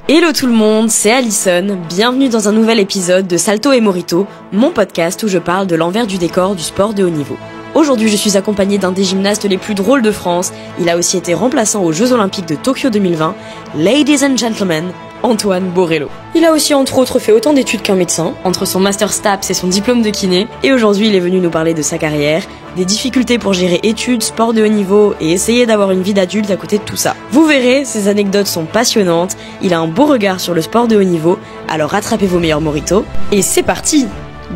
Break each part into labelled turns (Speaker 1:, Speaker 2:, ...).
Speaker 1: Hello tout le monde, c'est Alison, bienvenue dans un nouvel épisode de Salto et Morito, mon podcast où je parle de l'envers du décor du sport de haut niveau. Aujourd'hui je suis accompagnée d'un des gymnastes les plus drôles de France, il a aussi été remplaçant aux Jeux Olympiques de Tokyo 2020, Ladies and Gentlemen, Antoine Borrello. Il a aussi entre autres fait autant d'études qu'un médecin, entre son master STAPS et son diplôme de kiné, et aujourd'hui il est venu nous parler de sa carrière, des difficultés pour gérer études, sport de haut niveau et essayer d'avoir une vie d'adulte à côté de tout ça. Vous verrez, ses anecdotes sont passionnantes, il a un beau regard sur le sport de haut niveau, alors rattrapez vos meilleurs moritos, et c'est parti!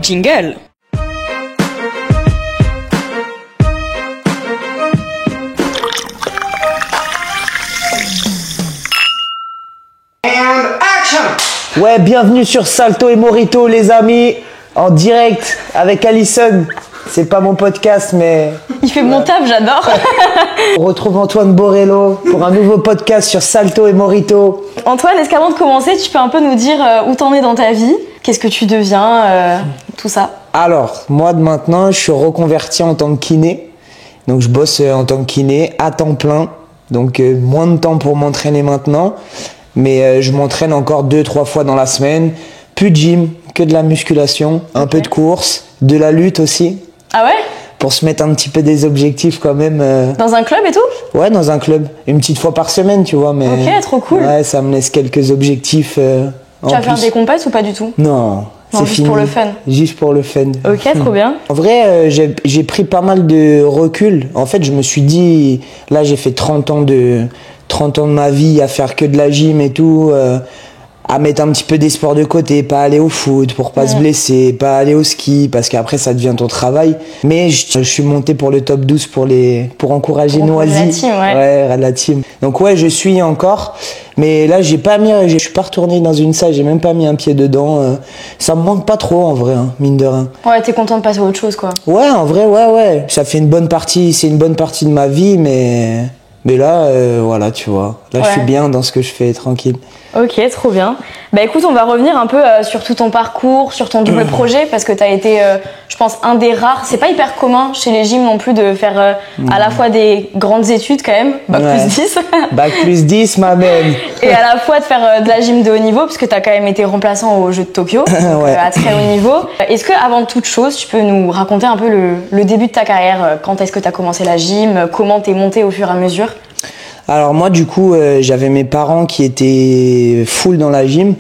Speaker 1: Jingle!
Speaker 2: Ouais, bienvenue sur Salto et Morito les amis, en direct avec Alison. C'est pas mon podcast mais...
Speaker 1: Il fait mon taf, j'adore.
Speaker 2: On retrouve Antoine Borrello pour un nouveau podcast sur Salto et Morito.
Speaker 1: Antoine, est-ce qu'avant de commencer, tu peux un peu nous dire où t'en es dans ta vie? Qu'est-ce que tu deviens, tout ça?
Speaker 2: Alors, moi de maintenant, je suis reconverti en tant que kiné. Donc je bosse en tant que kiné à temps plein. Donc moins de temps pour m'entraîner maintenant. Mais je m'entraîne encore 2-3 fois dans la semaine. Plus de gym, que de la musculation, un peu de course, de la lutte aussi.
Speaker 1: Ah ouais?
Speaker 2: Pour se mettre un petit peu des objectifs quand même.
Speaker 1: Dans un club et tout?
Speaker 2: Ouais, dans un club. Une petite fois par semaine, tu vois. Mais
Speaker 1: ok, trop cool.
Speaker 2: Ouais, ça me laisse quelques objectifs
Speaker 1: Tu vas faire des compètes ou pas du tout?
Speaker 2: Non, c'est
Speaker 1: juste
Speaker 2: fini.
Speaker 1: Pour le fun.
Speaker 2: Juste pour le fun.
Speaker 1: Ok, trop bien.
Speaker 2: En vrai, j'ai pris pas mal de recul. En fait, je me suis dit, là, j'ai fait 30 ans de ma vie à faire que de la gym et tout, à mettre un petit peu des sports de côté, pas aller au foot pour pas se blesser, pas aller au ski parce qu'après ça devient ton travail. Mais je suis monté pour le top 12 pour encourager Noisy.
Speaker 1: La team,
Speaker 2: ouais, la team. Donc ouais, je suis encore, mais là je suis pas retourné dans une salle, j'ai même pas mis un pied dedans. Ça me manque pas trop en vrai, hein, mine de rien.
Speaker 1: Ouais, t'es content de passer à autre chose quoi.
Speaker 2: Ouais, en vrai, ouais. Ça fait une bonne partie, c'est une bonne partie de ma vie, mais là, voilà, tu vois. Là, je suis bien dans ce que je fais, tranquille.
Speaker 1: Ok, trop bien. Bah écoute, on va revenir un peu sur tout ton parcours, sur ton double projet, parce que t'as été, je pense, un des rares. C'est pas hyper commun chez les gyms non plus de faire à la fois des grandes études quand même, bac plus 10.
Speaker 2: Bac plus 10, ma belle.
Speaker 1: Et à la fois de faire de la gym de haut niveau, parce que t'as quand même été remplaçant aux Jeux de Tokyo, donc, à très haut niveau. Est-ce que avant toute chose, tu peux nous raconter un peu le début de ta carrière? Quand est-ce que t'as commencé la gym? Comment t'es monté au fur et à mesure?
Speaker 2: Alors moi du coup j'avais mes parents qui étaient full dans la gym,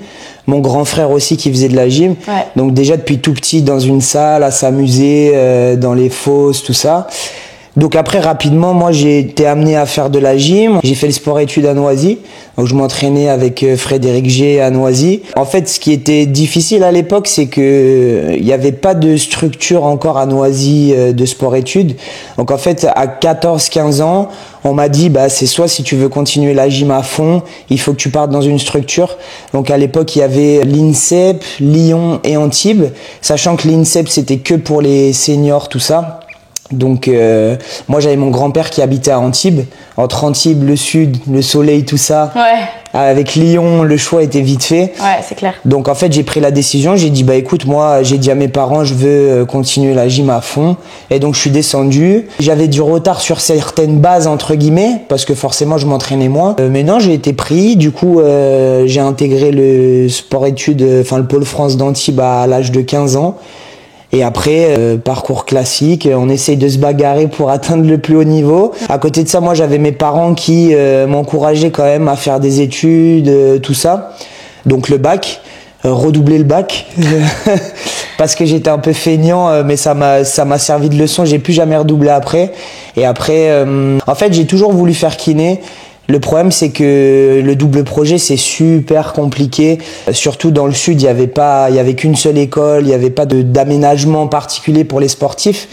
Speaker 2: mon grand frère aussi qui faisait de la gym, donc déjà depuis tout petit dans une salle à s'amuser, dans les fosses, tout ça. Donc après rapidement moi j'ai été amené à faire de la gym, j'ai fait le sport-études à Noisy, donc je m'entraînais avec Frédéric G à Noisy. En fait ce qui était difficile à l'époque c'est que il n'y avait pas de structure encore à Noisy de sport-études, donc en fait à 14-15 ans on m'a dit bah c'est soit si tu veux continuer la gym à fond il faut que tu partes dans une structure. Donc à l'époque il y avait l'INSEP, Lyon et Antibes, sachant que l'INSEP c'était que pour les seniors tout ça. Donc moi j'avais mon grand-père qui habitait à Antibes, entre Antibes, le sud, le soleil, tout ça. Avec Lyon, le choix était vite fait.
Speaker 1: Ouais, c'est clair.
Speaker 2: Donc en fait j'ai pris la décision, j'ai dit bah écoute moi j'ai dit à mes parents je veux continuer la gym à fond et donc je suis descendu. J'avais du retard sur certaines bases entre guillemets parce que forcément je m'entraînais moins. Mais non j'ai été pris, du coup j'ai intégré le sport-études, enfin le pôle France d'Antibes à l'âge de 15 ans. Et après, parcours classique, on essaye de se bagarrer pour atteindre le plus haut niveau. À côté de ça, moi j'avais mes parents qui m'encourageaient quand même à faire des études, tout ça. Donc le bac, redoubler le bac, parce que j'étais un peu feignant, mais ça m'a servi de leçon, j'ai plus jamais redoublé après. Et après, en fait j'ai toujours voulu faire kiné. Le problème, c'est que le double projet, c'est super compliqué. Surtout dans le sud, il y avait qu'une seule école, il y avait pas d'aménagement particulier pour les sportifs.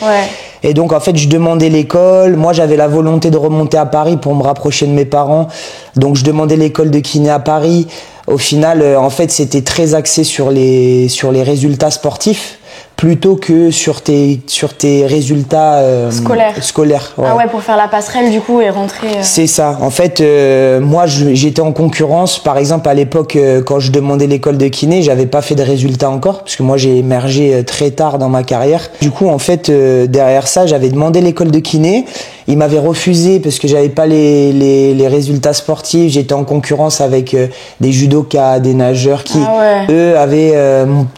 Speaker 2: Et donc, en fait, je demandais l'école. Moi, j'avais la volonté de remonter à Paris pour me rapprocher de mes parents. Donc, je demandais l'école de kiné à Paris. Au final, en fait, c'était très axé sur les résultats sportifs. plutôt que sur tes résultats scolaires.
Speaker 1: Ouais. Ah ouais, pour faire la passerelle du coup et rentrer.
Speaker 2: C'est ça. En fait, moi, j'étais en concurrence. Par exemple, à l'époque, quand je demandais l'école de kiné, j'avais pas fait de résultats encore, parce que moi, j'ai émergé très tard dans ma carrière. Du coup, en fait, derrière ça, j'avais demandé l'école de kiné. Ils m'avaient refusé parce que j'avais pas les résultats sportifs. J'étais en concurrence avec des judokas, des nageurs qui, eux, avaient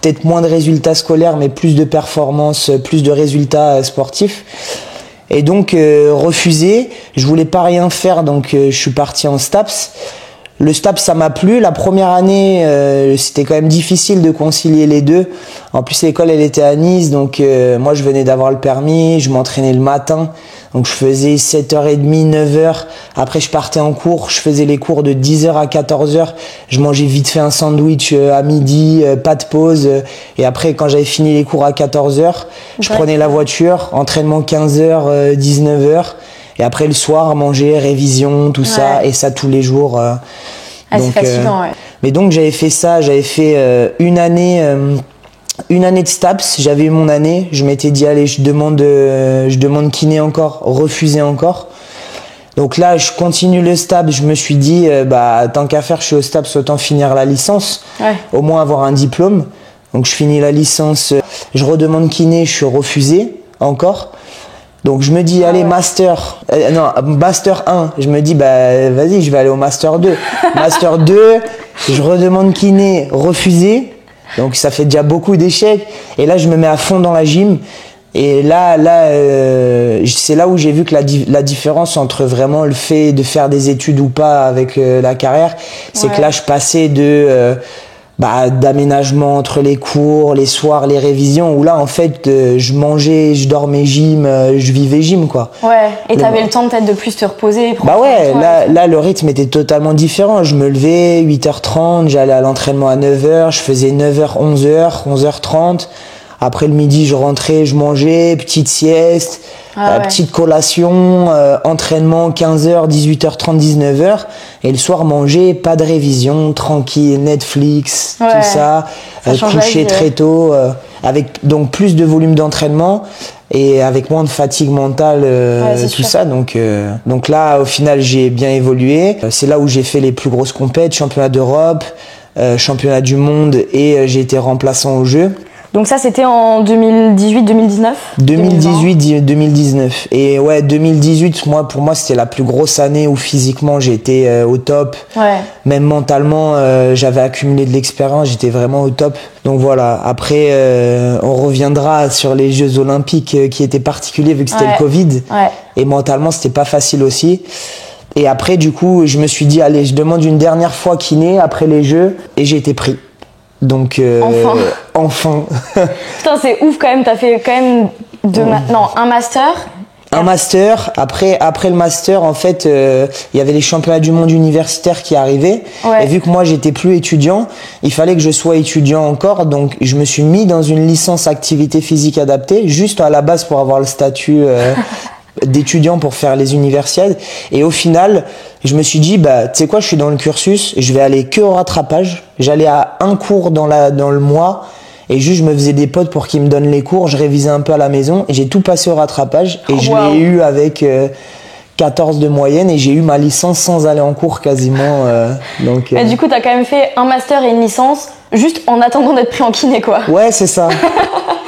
Speaker 2: peut-être moins de résultats scolaires, mais plus de performances, plus de résultats sportifs. Et donc, refusé. Je voulais pas rien faire, donc je suis parti en STAPS. Le STAPS, ça m'a plu. La première année, c'était quand même difficile de concilier les deux. En plus, l'école, elle était à Nice, donc moi, je venais d'avoir le permis. Je m'entraînais le matin. Donc, je faisais 7h30, 9h. Après, je partais en cours. Je faisais les cours de 10h à 14h. Je mangeais vite fait un sandwich à midi, pas de pause. Et après, quand j'avais fini les cours à 14h, je prenais la voiture. Entraînement 15h, 19h. Et après, le soir, manger, révision, tout ça. Et ça tous les jours.
Speaker 1: C'est fatigant,
Speaker 2: Mais donc, j'avais fait ça. J'avais fait une année de STAPS. J'avais eu mon année. Je m'étais dit, allez, je demande kiné encore, refusé encore. Donc là, je continue le STAPS. Je me suis dit, tant qu'à faire, je suis au STAPS, autant finir la licence. Au moins avoir un diplôme. Donc, je finis la licence. Je redemande kiné, je suis refusé encore. Donc je me dis allez master 1, je me dis vas-y, je vais aller au master 2. Master 2, je redemande kiné, refusé. Donc ça fait déjà beaucoup d'échecs et là je me mets à fond dans la gym et là c'est là où j'ai vu que la différence entre vraiment le fait de faire des études ou pas avec la carrière, c'est que là je passais d'aménagement entre les cours, les soirs, les révisions, où là, en fait, je mangeais, je dormais gym, je vivais gym, quoi.
Speaker 1: Ouais, et t'avais le temps peut-être de plus te reposer.
Speaker 2: Là, le rythme était totalement différent. Je me levais 8h30, j'allais à l'entraînement à 9h, je faisais 9h, 11h, 11h30. Après le midi, je rentrais, je mangeais, petite sieste, petite collation, entraînement 15h, 18h30, 19h. Et le soir, manger, pas de révision, tranquille, Netflix, tout ça. Coucher très tôt, avec donc plus de volume d'entraînement et avec moins de fatigue mentale, tout ça. Donc là, au final, j'ai bien évolué. C'est là où j'ai fait les plus grosses compètes, championnat d'Europe, championnat du monde et j'ai été remplaçant aux Jeux.
Speaker 1: Donc ça, c'était en 2018-2019
Speaker 2: 2018-2019. Et ouais, 2018, pour moi, c'était la plus grosse année où physiquement, j'étais au top. Même mentalement, j'avais accumulé de l'expérience, j'étais vraiment au top. Donc voilà, après, on reviendra sur les Jeux Olympiques qui étaient particuliers vu que c'était le Covid. Et mentalement, c'était pas facile aussi. Et après, du coup, je me suis dit, allez, je demande une dernière fois kiné après les Jeux et j'ai été pris. Donc enfin.
Speaker 1: Putain, c'est ouf quand même, t'as fait quand même un master.
Speaker 2: Un master, après le master, en fait, il y avait les championnats du monde universitaires qui arrivaient. Et vu que moi j'étais plus étudiant, il fallait que je sois étudiant encore, donc je me suis mis dans une licence activité physique adaptée, juste à la base pour avoir le statut d'étudiant pour faire les universiades. Et au final, je me suis dit, tu sais quoi, je suis dans le cursus, je vais aller que au rattrapage. J'allais à un cours dans le mois et juste je me faisais des potes pour qu'ils me donnent les cours, je révisais un peu à la maison et j'ai tout passé au rattrapage et je l'ai eu avec 14 de moyenne et j'ai eu ma licence sans aller en cours quasiment.
Speaker 1: Mais du coup, t'as quand même fait un master et une licence juste en attendant d'être pris en kiné, quoi.
Speaker 2: Ouais, c'est ça.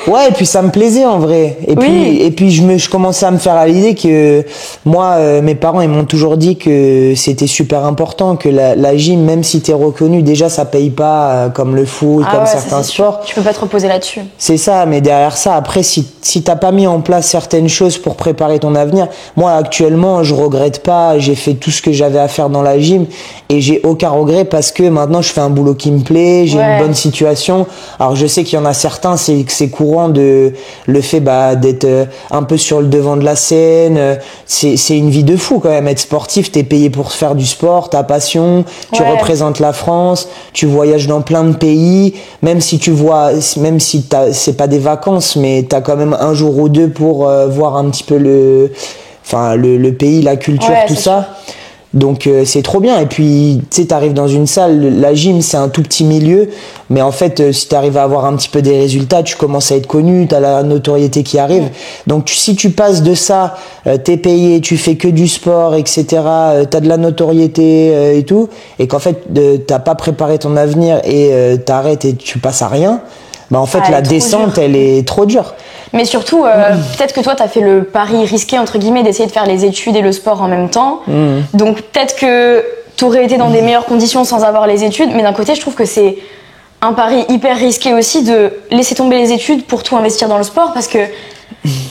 Speaker 2: Ouais, et puis ça me plaisait en vrai. Et puis je commençais à me faire à l'idée que moi, mes parents, ils m'ont toujours dit que c'était super important, que la gym, même si t'es reconnu, déjà ça paye pas comme le foot, comme certains sports.
Speaker 1: Tu peux pas te reposer là-dessus.
Speaker 2: C'est ça, mais derrière ça, après, si t'as pas mis en place certaines choses pour préparer ton avenir, moi actuellement, je regrette pas, j'ai fait tout ce que j'avais à faire dans la gym et j'ai aucun regret parce que maintenant je fais un boulot qui me plaît, j'ai une bonne situation. Alors je sais qu'il y en a certains, c'est courant de le fait d'être un peu sur le devant de la scène, c'est une vie de fou quand même, être sportif, t'es payé pour faire du sport, ta passion, tu représentes la France, tu voyages dans plein de pays, même si c'est pas des vacances, mais t'as quand même un jour ou deux pour voir un petit peu le pays, la culture, tout ça. Donc c'est trop bien. Et puis tu sais, t'arrives dans une salle, la gym c'est un tout petit milieu, mais en fait si t'arrives à avoir un petit peu des résultats, tu commences à être connu, t'as la notoriété qui arrive. Donc si tu passes de ça, t'es payé, tu fais que du sport, etc. T'as de la notoriété et tout, et qu'en fait t'as pas préparé ton avenir et t'arrêtes et tu passes à rien. Bah en fait la descente elle est trop dure.
Speaker 1: Mais surtout, peut-être que toi, t'as fait le pari risqué, entre guillemets, d'essayer de faire les études et le sport en même temps. Donc peut-être que t'aurais été dans des meilleures conditions sans avoir les études. Mais d'un côté, je trouve que c'est un pari hyper risqué aussi de laisser tomber les études pour tout investir dans le sport. Parce que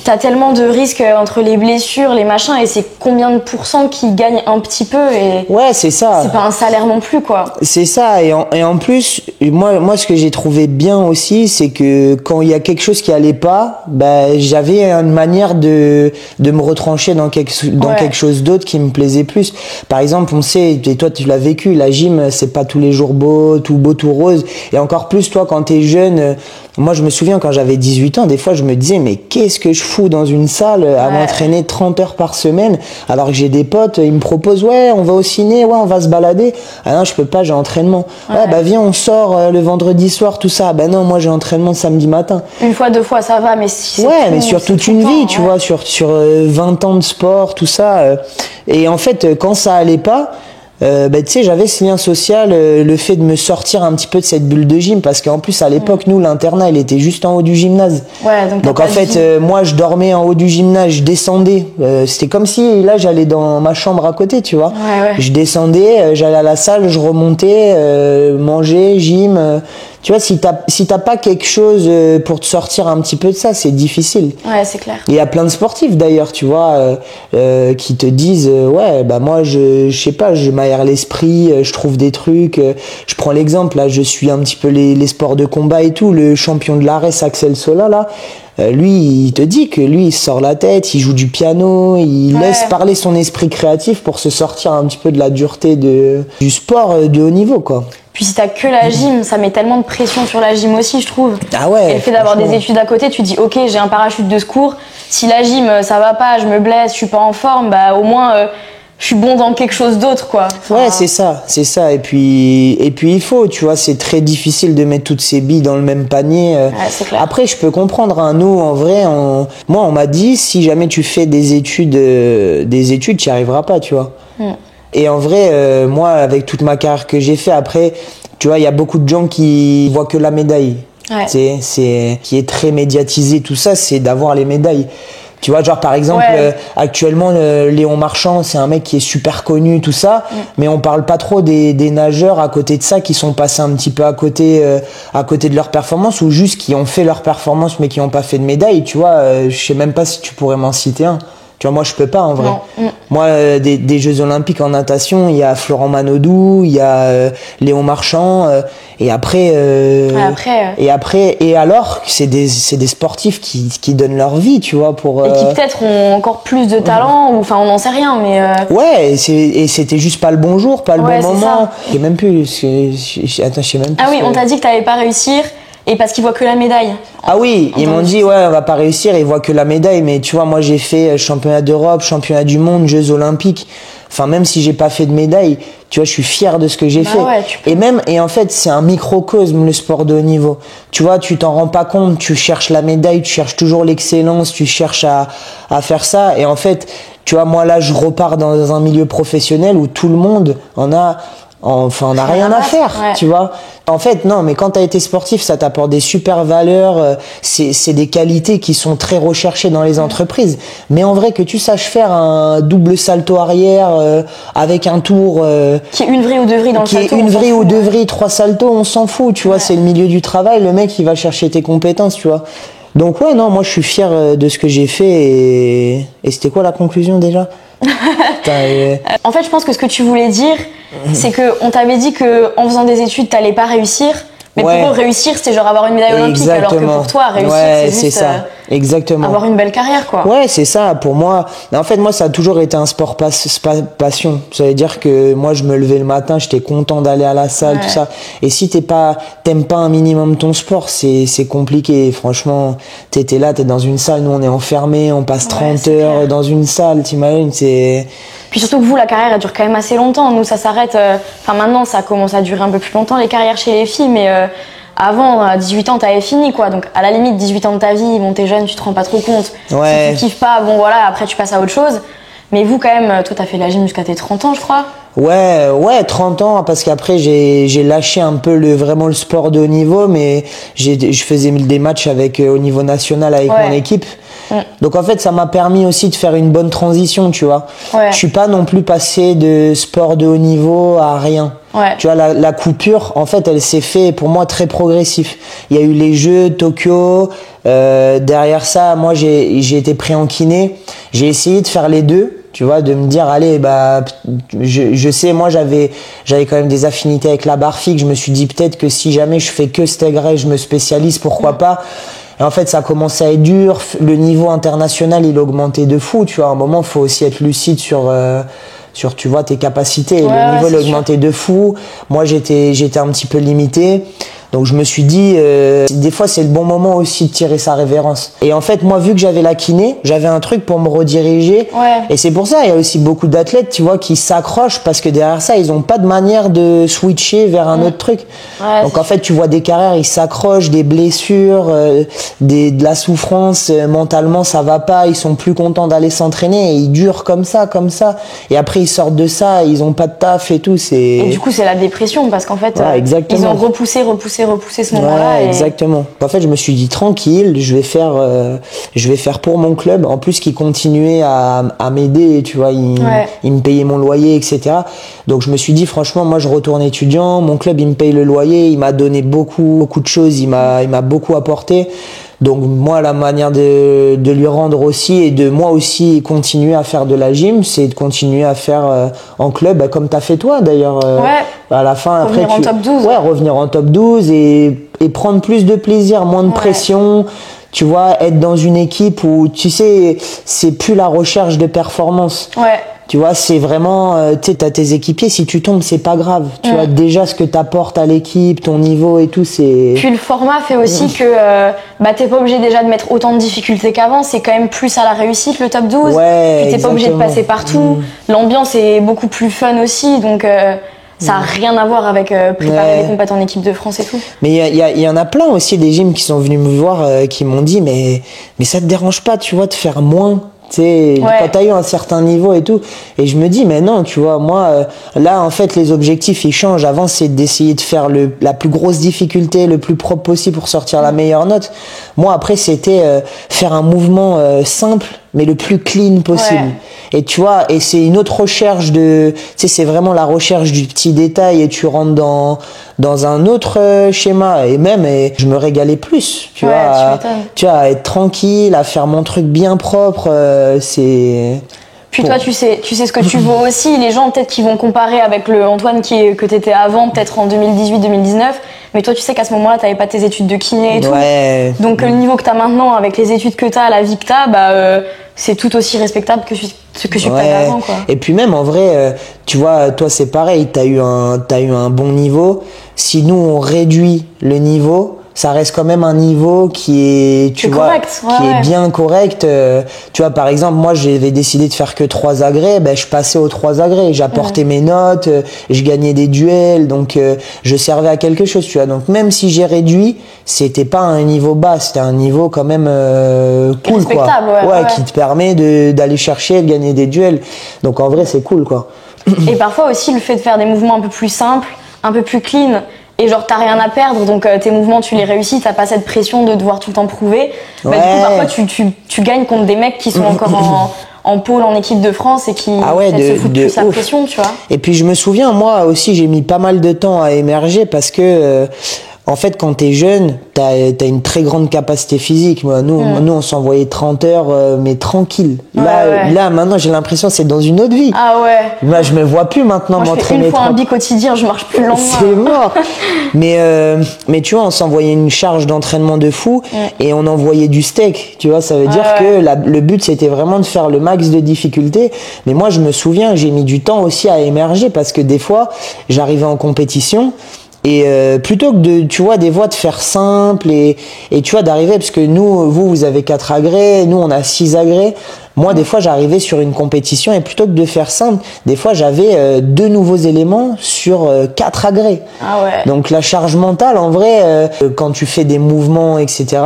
Speaker 1: t'as tellement de risques entre les blessures, les machins, et c'est combien de pourcents qui gagnent un petit peu et
Speaker 2: ouais, c'est ça.
Speaker 1: C'est pas un salaire non plus, quoi.
Speaker 2: C'est ça, et en plus, moi, ce que j'ai trouvé bien aussi, c'est que quand il y a quelque chose qui allait pas, bah, j'avais une manière de me retrancher dans quelque chose d'autre qui me plaisait plus. Par exemple, on sait, et toi tu l'as vécu, la gym, c'est pas tous les jours beau, tout rose, et encore plus toi quand t'es jeune. Moi, je me souviens quand j'avais 18 ans, des fois, je me disais, mais qu'est-ce que je fous dans une salle à m'entraîner 30 heures par semaine, alors que j'ai des potes, ils me proposent, ouais, on va au ciné, ouais, on va se balader. Ah non, je peux pas, j'ai entraînement. Ouais, bah viens, on sort le vendredi soir, tout ça. Bah non, moi, j'ai entraînement samedi matin.
Speaker 1: Une fois, deux fois, ça va, mais si
Speaker 2: ouais, mais sur toute une vie, tu vois, sur 20 ans de sport, tout ça. Et en fait, quand ça allait pas, tu sais, j'avais ce lien social, le fait de me sortir un petit peu de cette bulle de gym, parce qu'en plus à l'époque nous l'internat il était juste en haut du gymnase.
Speaker 1: Ouais, donc en fait
Speaker 2: moi je dormais en haut du gymnase, je descendais, c'était comme si là j'allais dans ma chambre à côté, tu vois.
Speaker 1: Ouais.
Speaker 2: Je descendais, j'allais à la salle, je remontais, manger, gym. Tu vois, si t'as pas quelque chose pour te sortir un petit peu de ça, c'est difficile.
Speaker 1: Ouais, c'est clair.
Speaker 2: Il y a plein de sportifs d'ailleurs, tu vois, qui te disent ouais, bah moi je sais pas, je m'aère l'esprit, je trouve des trucs. Je prends l'exemple là, je suis un petit peu les sports de combat et tout. Le champion de l'ARES, Axel Sola là, lui, il te dit que lui, il se sort la tête, il joue du piano, il laisse parler son esprit créatif pour se sortir un petit peu de la dureté du sport de haut niveau, quoi.
Speaker 1: Puis si t'as que la gym, ça met tellement de pression sur la gym aussi, je trouve.
Speaker 2: Ah ouais.
Speaker 1: Et le fait d'avoir des études à côté, tu te dis ok, j'ai un parachute de secours. Si la gym ça va pas, je me blesse, je suis pas en forme, bah au moins je suis bon dans quelque chose d'autre, quoi. Enfin,
Speaker 2: ouais, c'est ça. Et puis il faut, tu vois, c'est très difficile de mettre toutes ces billes dans le même panier.
Speaker 1: Ouais, c'est clair.
Speaker 2: Après, je peux comprendre. Hein, nous, en vrai, moi, on m'a dit si jamais tu fais des études, tu y arriveras pas, tu vois. Et en vrai, moi, avec toute ma carrière que j'ai fait, après, tu vois, il y a beaucoup de gens qui voient que la médaille.
Speaker 1: Ouais.
Speaker 2: Qui est très médiatisé, tout ça, c'est d'avoir les médailles. Tu vois, genre par exemple, actuellement, Léon Marchand, c'est un mec qui est super connu, tout ça, mais on parle pas trop des nageurs à côté de ça qui sont passés un petit peu à côté de leur performance, ou juste qui ont fait leur performance mais qui ont pas fait de médaille. Tu vois, je sais même pas si tu pourrais m'en citer un. Tu vois, moi, je peux pas, en vrai.
Speaker 1: Non.
Speaker 2: Moi, des Jeux Olympiques en natation, il y a Florent Manodou, il y a Léon Marchand, et après, et alors, c'est des sportifs qui donnent leur vie, tu vois, pour.
Speaker 1: Et qui peut-être ont encore plus de talent, ou enfin, on n'en sait rien, mais.
Speaker 2: Ouais, et c'était juste pas le bon jour, pas le bon moment. Je sais même plus. Attends, je sais même plus.
Speaker 1: Ah oui, on t'a dit que t'allais pas réussir. Et parce qu'ils voient que la médaille.
Speaker 2: Ah oui, ils m'ont dit, ouais, on va pas réussir, ils voient que la médaille. Mais tu vois, moi, j'ai fait championnat d'Europe, championnat du monde, Jeux Olympiques. Enfin, même si j'ai pas fait de médaille, tu vois, je suis fier de ce que j'ai fait.
Speaker 1: Ouais,
Speaker 2: et en fait, c'est un microcosme, le sport de haut niveau. Tu vois, tu t'en rends pas compte, tu cherches la médaille, tu cherches toujours l'excellence, tu cherches à faire ça. Et en fait, tu vois, moi, là, je repars dans un milieu professionnel où tout le monde on n'a rien à faire, tu vois. En fait, non, mais quand t'as été sportif, ça t'apporte des super valeurs, c'est des qualités qui sont très recherchées dans les entreprises. Mais en vrai, que tu saches faire un double salto arrière avec un tour...
Speaker 1: qui est une vraie ou deux vrilles dans le salto.
Speaker 2: Qui est une vraie ou deux vrilles, 3 saltos, on s'en fout, tu vois. C'est le milieu du travail, le mec, il va chercher tes compétences, tu vois. Donc ouais, non, moi, je suis fier de ce que j'ai fait. Et c'était quoi la conclusion, déjà?
Speaker 1: En fait, je pense que ce que tu voulais dire, c'est que on t'avait dit que en faisant des études, t'allais pas réussir. Mais pour eux, réussir, c'était genre avoir une médaille olympique, alors que pour toi, réussir, c'est juste
Speaker 2: Exactement.
Speaker 1: avoir une belle carrière, quoi.
Speaker 2: Ouais, c'est ça. Pour moi, en fait, moi, ça a toujours été un sport passion. Ça veut dire que moi, je me levais le matin, j'étais content d'aller à la salle, tout ça. Et si t'aimes pas un minimum ton sport, c'est compliqué. Franchement, t'es là, t'es dans une salle, nous, on est enfermés, on passe 30 heures dans une salle, t'imagines,
Speaker 1: Puis surtout que vous, la carrière, elle dure quand même assez longtemps. Nous, ça s'arrête. Maintenant, ça commence à durer un peu plus longtemps, les carrières chez les filles. Mais avant, à 18 ans, t'avais fini, quoi. Donc, à la limite, 18 ans de ta vie, bon, t'es jeune, tu te rends pas trop compte.
Speaker 2: Ouais.
Speaker 1: Si tu kiffes pas, bon, voilà, après, tu passes à autre chose. Mais vous, quand même, toi, t'as fait la gym jusqu'à tes 30 ans, je crois.
Speaker 2: Ouais, 30 ans, parce qu'après, j'ai lâché un peu vraiment le sport de haut niveau, mais je faisais des matchs au niveau national avec mon équipe. Donc en fait, ça m'a permis aussi de faire une bonne transition, tu vois. Je suis pas non plus passé de sport de haut niveau à rien. Tu vois, la coupure, en fait, elle s'est fait pour moi très progressif. Il y a eu les Jeux Tokyo. Derrière ça, moi, j'ai été pris en kiné. J'ai essayé de faire les deux. Tu vois, de me dire, allez, je sais, moi, j'avais quand même des affinités avec la barre fixe. Je me suis dit, peut-être que si jamais je fais que Stegray, je me spécialise, pourquoi pas. Et en fait, ça a commencé à être dur. Le niveau international, il augmentait de fou. Tu vois, à un moment, faut aussi être lucide sur tu vois, tes capacités. Le niveau, il augmentait de fou. Moi, j'étais un petit peu limité. Donc je me suis dit, des fois c'est le bon moment aussi de tirer sa révérence. Et en fait, moi, vu que j'avais la kiné, j'avais un truc pour me rediriger. Et c'est pour ça, il y a aussi beaucoup d'athlètes, tu vois, qui s'accrochent parce que derrière ça, ils ont pas de manière de switcher vers un autre truc. Donc en fait, tu vois des carrières, ils s'accrochent, des blessures, de la souffrance, mentalement ça va pas, ils sont plus contents d'aller s'entraîner et ils durent comme ça. Et après ils sortent de ça, ils ont pas de taf et tout.
Speaker 1: Et du coup, c'est la dépression parce qu'en fait, ils ont repoussé ce moment-là.
Speaker 2: Exactement. En fait, je me suis dit tranquille, je vais faire pour mon club. En plus, qui continuait à m'aider, tu vois, il me payait mon loyer, etc. Donc, je me suis dit franchement, moi, je retourne étudiant. Mon club, il me paye le loyer. Il m'a donné beaucoup de choses. Il m'a beaucoup apporté. Donc moi, la manière de lui rendre aussi et de moi aussi continuer à faire de la gym, c'est de continuer à faire en club, comme t'as fait toi d'ailleurs. À la fin,
Speaker 1: revenir
Speaker 2: après,
Speaker 1: en top 12.
Speaker 2: Revenir en top 12 et prendre plus de plaisir, moins de pression. Tu vois, être dans une équipe où, tu sais, c'est plus la recherche de performance. Tu vois, c'est vraiment, tu sais, t'as tes équipiers, si tu tombes, c'est pas grave. Tu vois, déjà, ce que t'apportes à l'équipe, ton niveau et tout, c'est...
Speaker 1: Puis le format fait aussi que, t'es pas obligé déjà de mettre autant de difficultés qu'avant, c'est quand même plus à la réussite, le top 12. Puis t'es pas obligé de passer partout. L'ambiance est beaucoup plus fun aussi, donc, ça a rien à voir avec préparer les compètes en équipe de France et tout.
Speaker 2: Mais il y en a plein aussi des gyms qui sont venus me voir, qui m'ont dit, mais ça te dérange pas, tu vois, de faire moins? Tu sais, quand t'as eu un certain niveau et tout. Et je me dis, mais non, tu vois, moi, là, en fait, les objectifs, ils changent. Avant, c'est d'essayer de faire la plus grosse difficulté, le plus propre possible pour sortir la meilleure note. Moi, après, c'était faire un mouvement simple, mais le plus clean possible. Et tu vois, et c'est une autre recherche tu sais, c'est vraiment la recherche du petit détail et tu rentres dans un autre schéma. Et même, je me régalais plus, tu vois, à être tranquille, à faire mon truc bien propre,
Speaker 1: Puis toi, tu sais ce que tu vaux aussi. Les gens, peut-être, qui vont comparer avec le Antoine que t'étais avant, peut-être en 2018-2019. Mais toi, tu sais qu'à ce moment-là, t'avais pas tes études de kiné et tout. Donc, le niveau que t'as maintenant, avec les études que t'as, la vie que t'as, c'est tout aussi respectable que ce que tu fais avant, quoi.
Speaker 2: Et puis même, en vrai, tu vois, toi, c'est pareil. T'as eu un bon niveau. Si nous, on réduit le niveau, ça reste quand même un niveau qui est, tu vois,
Speaker 1: correct,
Speaker 2: qui est bien correct. Tu vois, par exemple, moi, j'avais décidé de faire que 3 agrès, je passais aux 3 agrès. J'apportais mes notes, je gagnais des duels, donc je servais à quelque chose, tu vois. Donc même si j'ai réduit, c'était pas un niveau bas, c'était un niveau quand même cool, quoi. Qui te permet d'aller chercher, de gagner des duels. Donc en vrai, c'est cool, quoi.
Speaker 1: Et parfois aussi, le fait de faire des mouvements un peu plus simples, un peu plus clean, et genre t'as rien à perdre, donc tes mouvements tu les réussis, t'as pas cette pression de devoir tout le temps prouver. Du coup, parfois tu gagnes contre des mecs qui sont encore en pôle en équipe de France et qui se foutent plus la pression, tu vois.
Speaker 2: Et puis je me souviens, moi aussi, j'ai mis pas mal de temps à émerger parce que en fait, quand t'es jeune, t'as une très grande capacité physique. Nous, on s'envoyait 30 heures, mais tranquille. Là, maintenant, j'ai l'impression que c'est dans une autre vie.
Speaker 1: Ah ouais.
Speaker 2: Moi, je me vois plus maintenant m'entraîner.
Speaker 1: Une fois un bi quotidien, je marche plus lentement.
Speaker 2: C'est mort. Mais tu vois, on s'envoyait une charge d'entraînement de fou et on envoyait du steak. Tu vois, ça veut dire que le but, c'était vraiment de faire le max de difficulté. Mais moi, je me souviens, j'ai mis du temps aussi à émerger parce que des fois, j'arrivais en compétition. Et plutôt que des fois de faire simple et tu vois d'arriver, parce que vous avez 4 agrès, nous on a 6 agrès. Moi des fois j'arrivais sur une compétition et plutôt que de faire simple, des fois j'avais 2 nouveaux éléments sur 4 agrès.
Speaker 1: Ah ouais.
Speaker 2: Donc la charge mentale en vrai, quand tu fais des mouvements etc,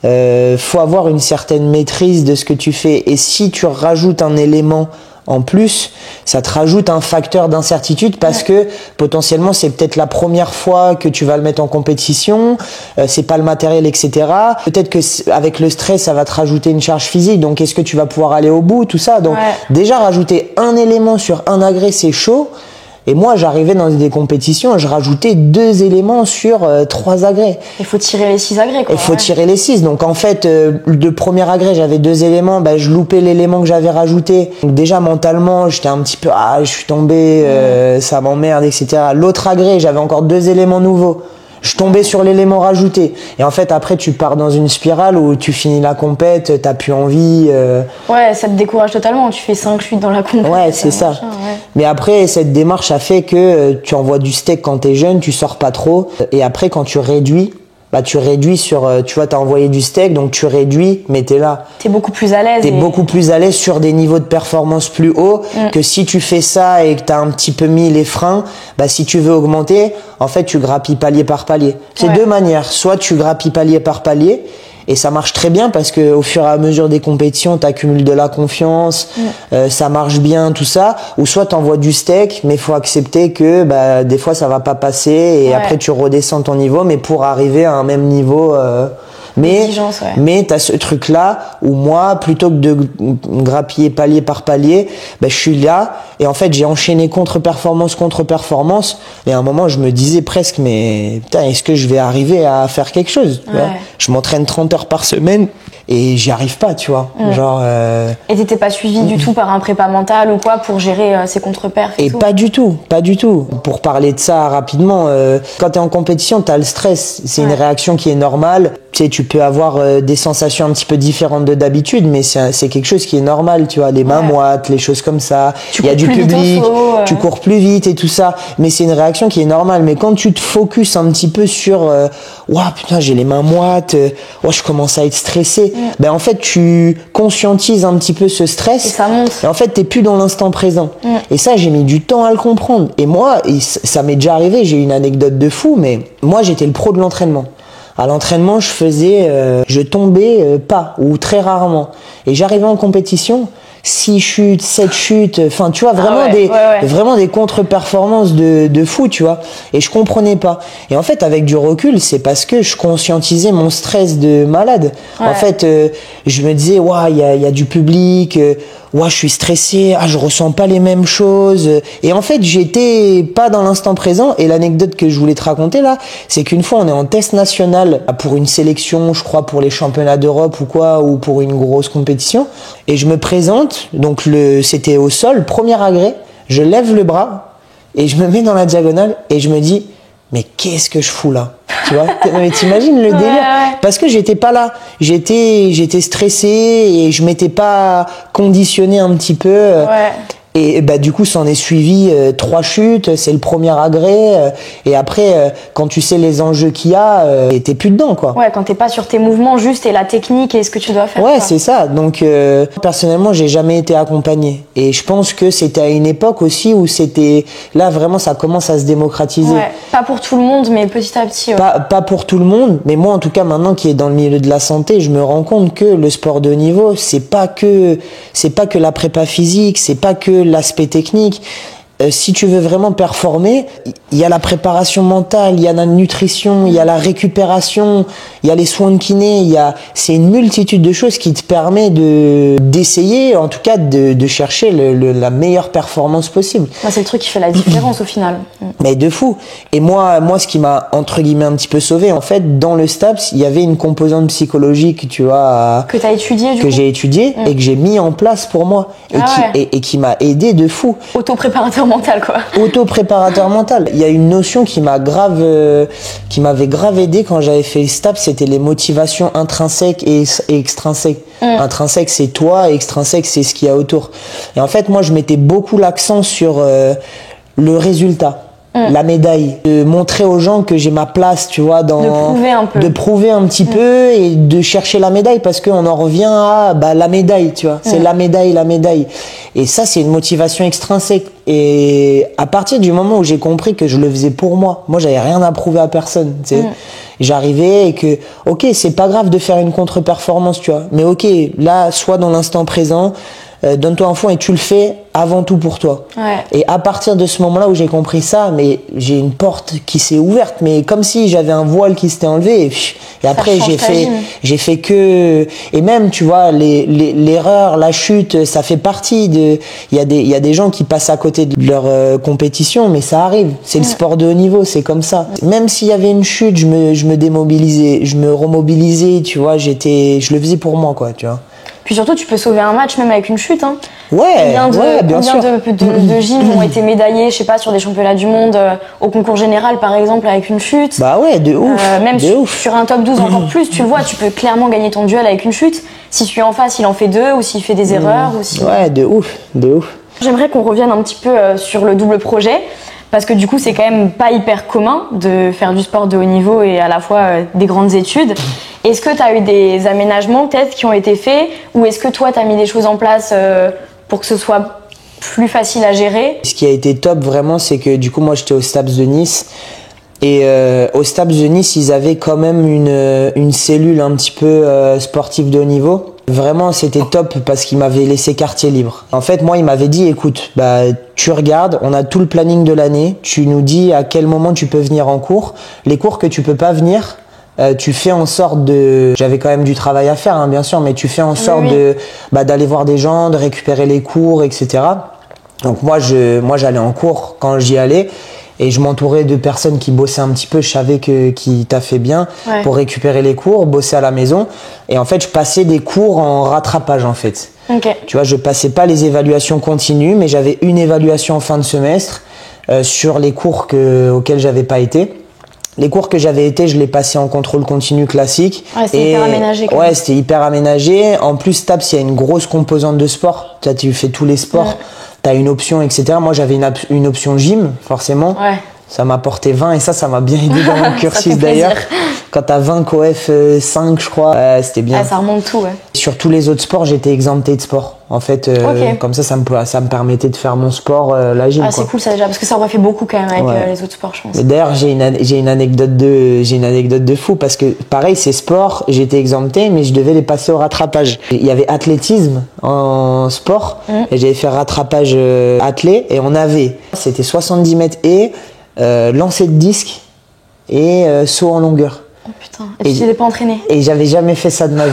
Speaker 2: faut avoir une certaine maîtrise de ce que tu fais, et si tu rajoutes un élément en plus, ça te rajoute un facteur d'incertitude parce que potentiellement c'est peut-être la première fois que tu vas le mettre en compétition, c'est pas le matériel, etc. Peut-être que avec le stress ça va te rajouter une charge physique, donc est-ce que tu vas pouvoir aller au bout, tout ça. Donc déjà rajouter un élément sur un agrès c'est chaud. Et moi, j'arrivais dans des compétitions, je rajoutais 2 éléments sur 3 agrès.
Speaker 1: Il faut tirer les 6 agrès, quoi.
Speaker 2: Il faut tirer les 6. Donc, en fait, de premier agrès, j'avais 2 éléments, je loupais l'élément que j'avais rajouté. Donc, déjà, mentalement, j'étais un petit peu, je suis tombé, ça m'emmerde, etc. L'autre agrès, j'avais encore 2 éléments nouveaux. Je tombais sur l'élément rajouté. Et en fait, après, tu pars dans une spirale où tu finis la compète, t'as plus envie.
Speaker 1: Ouais, ça te décourage totalement. Tu fais 5 chutes dans la compète.
Speaker 2: Ouais, c'est ça. Mais après, cette démarche a fait que tu envoies du steak quand t'es jeune, tu sors pas trop. Et après, quand tu réduis, tu réduis sur, tu vois, t'as envoyé du steak, donc tu réduis, mais t'es là.
Speaker 1: T'es beaucoup plus à l'aise.
Speaker 2: T'es beaucoup plus à l'aise sur des niveaux de performance plus hauts que si tu fais ça et que t'as un petit peu mis les freins, si tu veux augmenter, en fait, tu grappilles palier par palier. C'est 2 manières. Soit tu grappilles palier par palier, et ça marche très bien parce que au fur et à mesure des compétitions, t'accumules de la confiance, ça marche bien, tout ça. Ou soit t'envoies du steak, mais faut accepter que des fois ça va pas passer et après tu redescends ton niveau, mais pour arriver à un même niveau. Mais t'as ce truc là où moi, plutôt que de grappiller palier par palier, je suis là et en fait j'ai enchaîné contre-performance, et à un moment je me disais presque, mais putain, est-ce que je vais arriver à faire quelque chose, tu vois. Je m'entraîne 30 heures par semaine et j'y arrive pas, tu vois.
Speaker 1: Et t'étais pas suivi du tout par un prépa mental ou quoi pour gérer ces contre-perfs et tout?
Speaker 2: Pas du tout. Pour parler de ça rapidement, quand t'es en compétition, t'as le stress, c'est une réaction qui est normale. Tu sais, tu peux avoir des sensations un petit peu différentes de d'habitude, mais c'est quelque chose qui est normal, tu vois, les mains moites, les choses comme ça. Il y a du public, tu cours plus vite et tout ça, mais c'est une réaction qui est normale. Mais quand tu te focuses un petit peu sur putain, j'ai les mains moites, je commence à être stressé, en fait tu conscientises un petit peu ce stress
Speaker 1: et ça monte.
Speaker 2: Et en fait t'es plus dans l'instant présent. Et ça, j'ai mis du temps à le comprendre. Et moi, ça m'est déjà arrivé, j'ai une anecdote de fou, mais moi j'étais le pro de l'entraînement. À l'entraînement, je tombais pas, ou très rarement. Et j'arrivais en compétition, 6 chutes, 7 chutes, enfin tu vois, vraiment vraiment des contre-performances de fou, tu vois. Et je comprenais pas. Et en fait, avec du recul, c'est parce que je conscientisais mon stress de malade. En fait, je me disais, il y a du public, je suis stressé, je ressens pas les mêmes choses. Et en fait, j'étais pas dans l'instant présent. Et l'anecdote que je voulais te raconter là, c'est qu'une fois, on est en test national pour une sélection, je crois pour les championnats d'Europe ou pour une grosse compétition. Et je me présente, donc c'était au sol, premier agrès, je lève le bras et je me mets dans la diagonale et je me dis, mais qu'est-ce que je fous là? Tu vois? Mais t'imagines le délire? Parce que j'étais pas là. J'étais stressé et je m'étais pas conditionné un petit peu. Et du coup, s'en est suivi 3 chutes, c'est le premier agrès. Et après, quand tu sais les enjeux qu'il y a, t'es plus dedans, quoi.
Speaker 1: Ouais, quand t'es pas sur tes mouvements juste et la technique et ce que tu dois faire.
Speaker 2: Ouais, c'est ça. Donc, personnellement, j'ai jamais été accompagné. Et je pense que c'était à une époque aussi où là, vraiment, ça commence à se démocratiser.
Speaker 1: Ouais, pas pour tout le monde, mais petit à petit.
Speaker 2: Pas pour tout le monde, mais moi, en tout cas, maintenant qui est dans le milieu de la santé, je me rends compte que le sport de haut niveau, c'est pas que la prépa physique, c'est pas que l'aspect technique. si tu veux vraiment performer, il y a la préparation mentale, il y a la nutrition, il y a la récupération, il y a les soins de kiné, c'est une multitude de choses qui te permet d'essayer, en tout cas de chercher la meilleure performance possible.
Speaker 1: C'est le truc qui fait la différence au final.
Speaker 2: Mais de fou. Et moi, ce qui m'a entre guillemets un petit peu sauvé, en fait, dans le STAPS, il y avait une composante psychologique, tu vois,
Speaker 1: que t'as étudié
Speaker 2: que j'ai étudié et que j'ai mis en place pour moi et qui m'a aidé de fou.
Speaker 1: Auto-préparateur mental, quoi.
Speaker 2: Auto-préparateur mental. Il y a une notion qui m'avait grave aidé quand j'avais fait le STAPS, c'était les motivations intrinsèques et extrinsèques. Intrinsèque, c'est toi, et extrinsèque, c'est ce qu'il y a autour. Et en fait, moi, je mettais beaucoup l'accent sur le résultat. La médaille, de montrer aux gens que j'ai ma place, tu vois, de prouver un petit peu et de chercher la médaille, parce qu'on en revient à la médaille, tu vois, c'est la médaille. Et ça, c'est une motivation extrinsèque. Et à partir du moment où j'ai compris que je le faisais pour moi, j'avais rien à prouver à personne, tu sais. J'arrivais et que, ok, c'est pas grave de faire une contre-performance, tu vois, mais ok, là, sois dans l'instant présent, donne-toi un fond et tu le fais avant tout pour toi. Et à partir de ce moment-là où j'ai compris ça, mais j'ai une porte qui s'est ouverte, mais comme si j'avais un voile qui s'était enlevé. Et après, j'ai fait que, et même, tu vois, l'erreur, la chute, ça fait partie il y a des gens qui passent à côté de leur compétition, mais ça arrive. C'est le sport de haut niveau, c'est comme ça. Même s'il y avait une chute, je me démobilisais, je me remobilisais, tu vois, je le faisais pour moi, quoi, tu vois.
Speaker 1: Puis surtout, tu peux sauver un match même avec une chute. Hein.
Speaker 2: Bien sûr.
Speaker 1: De gyms ont été médaillés, je sais pas, sur des championnats du monde, au concours général par exemple, avec une chute.
Speaker 2: De ouf.
Speaker 1: Même sur un top 12 encore plus, tu le vois, tu peux clairement gagner ton duel avec une chute. Si celui en face, il en fait 2, ou s'il fait des erreurs. Ou si...
Speaker 2: de ouf.
Speaker 1: J'aimerais qu'on revienne un petit peu sur le double projet. Parce que du coup, c'est quand même pas hyper commun de faire du sport de haut niveau et à la fois des grandes études. Est-ce que tu as eu des aménagements peut-être qui ont été faits, ou est-ce que toi, tu as mis des choses en place pour que ce soit plus facile à gérer?
Speaker 2: Ce qui a été top vraiment, c'est que du coup, moi, j'étais au STAPS de Nice. Et au STAPS de Nice, ils avaient quand même une cellule un petit peu sportive de haut niveau. Vraiment, c'était top parce qu'ils m'avaient laissé quartier libre. En fait, moi, ils m'avaient dit, écoute, tu regardes, on a tout le planning de l'année, tu nous dis à quel moment tu peux venir en cours. Les cours que tu peux pas venir, tu fais en sorte j'avais quand même du travail à faire, hein, bien sûr, mais tu fais en sorte d'aller voir des gens, de récupérer les cours, etc. Donc moi, j'allais en cours quand j'y allais. Et je m'entourais de personnes qui bossaient un petit peu, je savais qui taffaient bien pour récupérer les cours, bosser à la maison. Et en fait, je passais des cours en rattrapage, en fait. Tu vois, je passais pas les évaluations continues, mais j'avais une évaluation en fin de semestre sur les cours auxquels j'avais pas été. Les cours que j'avais été, je les passais en contrôle continu classique.
Speaker 1: C'était hyper aménagé.
Speaker 2: C'était hyper aménagé. En plus, STAPS, il y a une grosse composante de sport. Tu fais tous les sports. T'as une option, etc. Moi, j'avais une option gym, forcément. Ça m'a porté 20 et ça m'a bien aidé dans mon cursus d'ailleurs. Quand t'as 20 coef 5, je crois, c'était bien.
Speaker 1: Ça remonte tout,
Speaker 2: Sur tous les autres sports, j'étais exempté de sport. En fait, comme ça me permettait de faire mon sport, la gym.
Speaker 1: C'est cool ça déjà, parce que ça aurait fait beaucoup quand même avec les autres sports, je pense.
Speaker 2: Mais d'ailleurs, j'ai une anecdote de fou parce que pareil, ces sports, j'étais exempté, mais je devais les passer au rattrapage. Il y avait athlétisme en sport et j'avais fait rattrapage athlé et c'était 70 mètres et lancer de disque et saut en longueur.
Speaker 1: Oh putain, et tu t'étais pas entraîné?
Speaker 2: Et j'avais jamais fait ça de ma vie.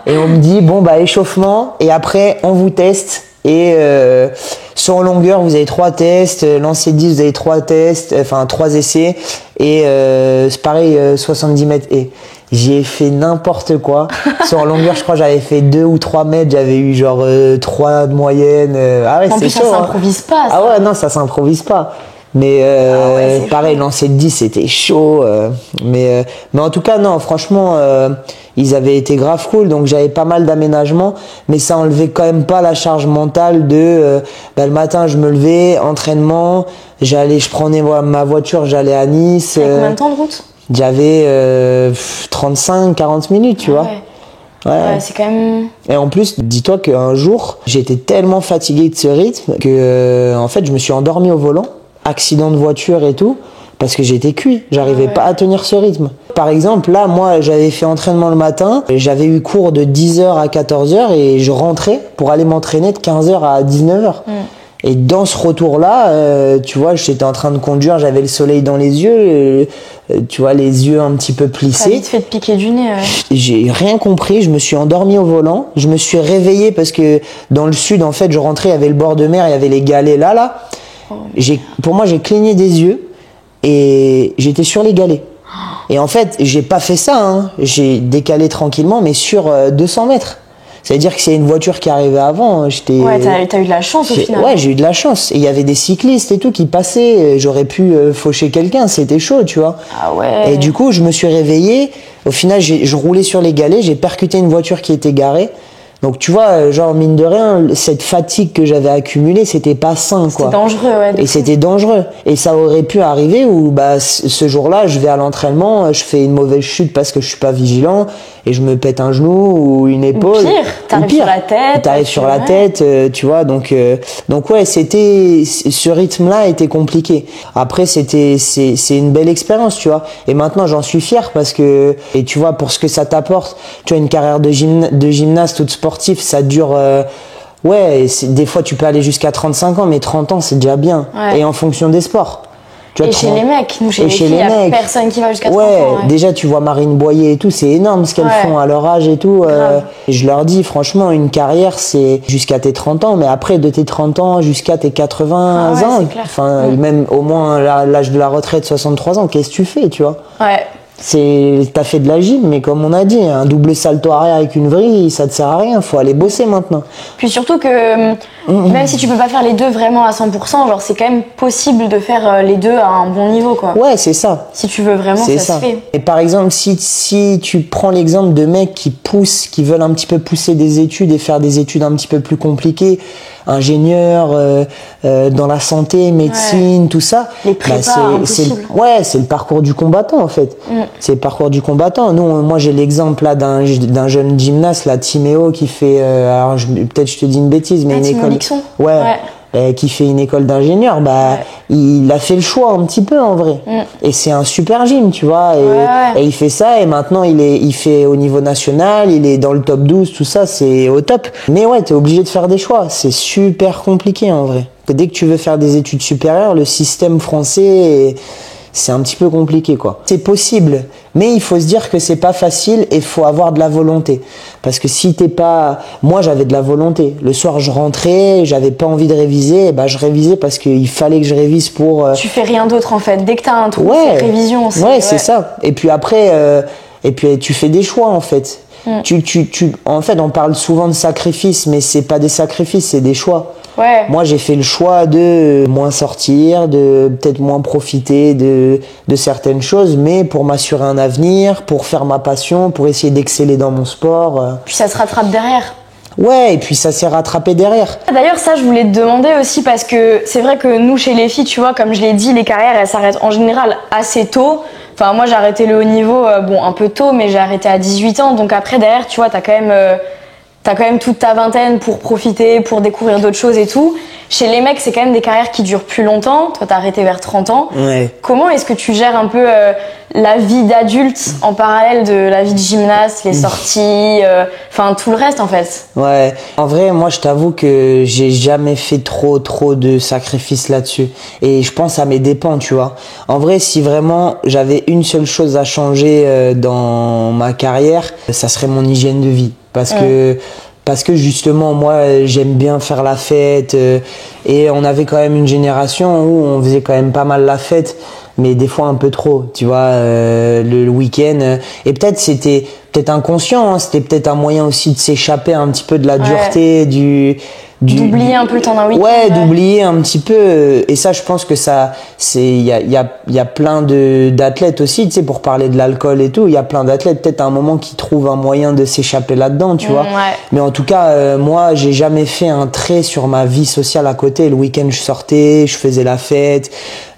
Speaker 2: Et on me dit, échauffement, et après on vous teste, et saut en longueur, vous avez 3 tests, lancer de disque, vous avez 3 tests, 3 essais, et c'est pareil, 70 mètres et... J'ai fait n'importe quoi. Saut en longueur, je crois que j'avais fait 2 ou 3 mètres, j'avais eu genre 3 de moyenne.
Speaker 1: En plus, ça s'improvise pas. Ça.
Speaker 2: Non, ça s'improvise pas. Mais pareil, lancer de 10, c'était chaud. Mais en tout cas, non, franchement, ils avaient été grave cool. Donc j'avais pas mal d'aménagements, mais ça enlevait quand même pas la charge mentale de le matin, je me levais, entraînement, je prenais ma voiture, j'allais à Nice.
Speaker 1: T'avais combien de temps de route?
Speaker 2: J'avais 35-40 minutes, tu vois.
Speaker 1: Ouais, c'est quand même...
Speaker 2: Et en plus, dis-toi qu'un jour, j'étais tellement fatigué de ce rythme que en fait, je me suis endormi au volant. Accident de voiture et tout, parce que j'étais cuit, j'arrivais pas à tenir ce rythme. Par exemple, là, moi, j'avais fait entraînement le matin, j'avais eu cours de 10h à 14h et je rentrais pour aller m'entraîner de 15h à 19h. Et dans ce retour-là, tu vois, j'étais en train de conduire, j'avais le soleil dans les yeux, tu vois, les yeux un petit peu plissés.
Speaker 1: T'as vite fait te piquer du nez.
Speaker 2: J'ai rien compris, je me suis endormi au volant, je me suis réveillé parce que dans le sud, en fait, je rentrais, il y avait le bord de mer, il y avait les galets là. Pour moi, j'ai cligné des yeux et j'étais sur les galets. Et en fait, j'ai pas fait ça, hein. J'ai décalé tranquillement, mais sur 200 mètres. C'est-à-dire que c'est une voiture qui arrivait avant.
Speaker 1: Ouais, t'as eu de la chance au final.
Speaker 2: Ouais, j'ai eu de la chance. Et il y avait des cyclistes et tout qui passaient. J'aurais pu faucher quelqu'un, c'était chaud, tu vois.
Speaker 1: Ah ouais.
Speaker 2: Et du coup, je me suis réveillé. Au final, je roulais sur les galets, j'ai percuté une voiture qui était garée. Donc tu vois, genre mine de rien, cette fatigue que j'avais accumulée, c'était pas sain, quoi.
Speaker 1: C'était dangereux, ouais.
Speaker 2: Et c'était dangereux. Et ça aurait pu arriver où bah ce jour-là, je vais à l'entraînement, je fais une mauvaise chute parce que je suis pas vigilant et je me pète un genou ou une épaule.
Speaker 1: Ou pire, t'arrives sur la tête.
Speaker 2: T'arrives sur la tête, tu vois. Donc ouais, ce rythme-là était compliqué. Après, c'est une belle expérience, tu vois. Et maintenant, j'en suis fier parce que et tu vois pour ce que ça t'apporte, tu vois une carrière de gymnaste ou de sportif, ça dure. Ouais, des fois tu peux aller jusqu'à 35 ans, mais 30 ans c'est déjà bien. Ouais. Et en fonction des sports.
Speaker 1: Tu vois, chez les mecs, nous chez les filles, il n'y a personne qui va jusqu'à 30 ans.
Speaker 2: Ouais, déjà tu vois Marine Boyer et tout, c'est énorme ce qu'elles font à leur âge et tout. Et je leur dis franchement, une carrière c'est jusqu'à tes 30 ans, mais après de tes 30 ans jusqu'à tes 80 ans, enfin même au moins l'âge de la retraite, 63 ans, qu'est-ce que tu fais, tu vois?
Speaker 1: Ouais.
Speaker 2: T'as fait de la gym, mais comme on a dit, un double salto arrière avec une vrille, ça te sert à rien, faut aller bosser maintenant.
Speaker 1: Puis surtout que même si tu peux pas faire les deux vraiment à 100%, genre c'est quand même possible de faire les deux à un bon niveau, quoi.
Speaker 2: Ouais, c'est ça.
Speaker 1: Si tu veux vraiment, ça se fait.
Speaker 2: Et par exemple, si tu prends l'exemple de mecs qui veulent un petit peu pousser des études et faire des études un petit peu plus compliquées, ingénieurs dans la santé, médecine, tout ça,
Speaker 1: les prépas,
Speaker 2: c'est le parcours du combattant en fait. C'est le parcours du combattant. Moi j'ai l'exemple là d'un jeune gymnaste là, Timéo, qui fait alors peut-être je te dis une bêtise, mais une école qui fait une école d'ingénieur, il a fait le choix un petit peu en vrai. Et c'est un super gym, tu vois. Et il fait ça, et maintenant il fait au niveau national, il est dans le top 12, tout ça, c'est au top. Mais ouais, t'es obligé de faire des choix. C'est super compliqué en vrai. Dès que tu veux faire des études supérieures, le système français, c'est un petit peu compliqué, quoi. C'est possible, mais il faut se dire que c'est pas facile et il faut avoir de la volonté. Parce que si t'es pas... Moi, j'avais de la volonté. Le soir, je rentrais, j'avais pas envie de réviser, et je révisais parce qu'il fallait que je révise pour...
Speaker 1: Tu fais rien d'autre, en fait. Dès que t'as un trou, c'est révision.
Speaker 2: C'est ça. Et puis après, tu fais des choix, en fait. En fait, on parle souvent de sacrifices, mais c'est pas des sacrifices, c'est des choix.
Speaker 1: Ouais.
Speaker 2: Moi, j'ai fait le choix de moins sortir, de peut-être moins profiter de certaines choses, mais pour m'assurer un avenir, pour faire ma passion, pour essayer d'exceller dans mon sport.
Speaker 1: Puis ça se rattrape derrière.
Speaker 2: Ouais, et puis ça s'est rattrapé derrière.
Speaker 1: D'ailleurs, ça, je voulais te demander aussi parce que c'est vrai que nous, chez les filles, tu vois, comme je l'ai dit, les carrières, elles s'arrêtent en général assez tôt. Enfin, moi, j'ai arrêté le haut niveau, un peu tôt, mais j'ai arrêté à 18 ans. Donc après, derrière, tu vois, t'as quand même toute ta vingtaine pour profiter, pour découvrir d'autres choses et tout. Chez les mecs, c'est quand même des carrières qui durent plus longtemps. Toi, t'as arrêté vers 30 ans.
Speaker 2: Ouais.
Speaker 1: Comment est-ce que tu gères un peu la vie d'adulte en parallèle de la vie de gymnaste, les sorties, tout le reste en fait?
Speaker 2: Ouais. En vrai, moi, je t'avoue que j'ai jamais fait trop de sacrifices là-dessus. Et je pense à mes dépens, tu vois. En vrai, si vraiment j'avais une seule chose à changer dans ma carrière, ça serait mon hygiène de vie. Parce que justement, moi, j'aime bien faire la fête et on avait quand même une génération où on faisait quand même pas mal la fête, mais des fois un peu trop, tu vois, le week-end. Et peut-être c'était inconscient, hein, c'était peut-être un moyen aussi de s'échapper un petit peu de la dureté,
Speaker 1: d'oublier un peu le temps d'un week-end.
Speaker 2: Ouais, d'oublier un petit peu. Et ça, je pense que il y a plein d'athlètes aussi, tu sais, pour parler de l'alcool et tout, il y a plein d'athlètes peut-être à un moment qui trouvent un moyen de s'échapper là-dedans, tu vois.
Speaker 1: Ouais.
Speaker 2: Mais en tout cas, moi, j'ai jamais fait un trait sur ma vie sociale à côté. Le week-end, je sortais, je faisais la fête.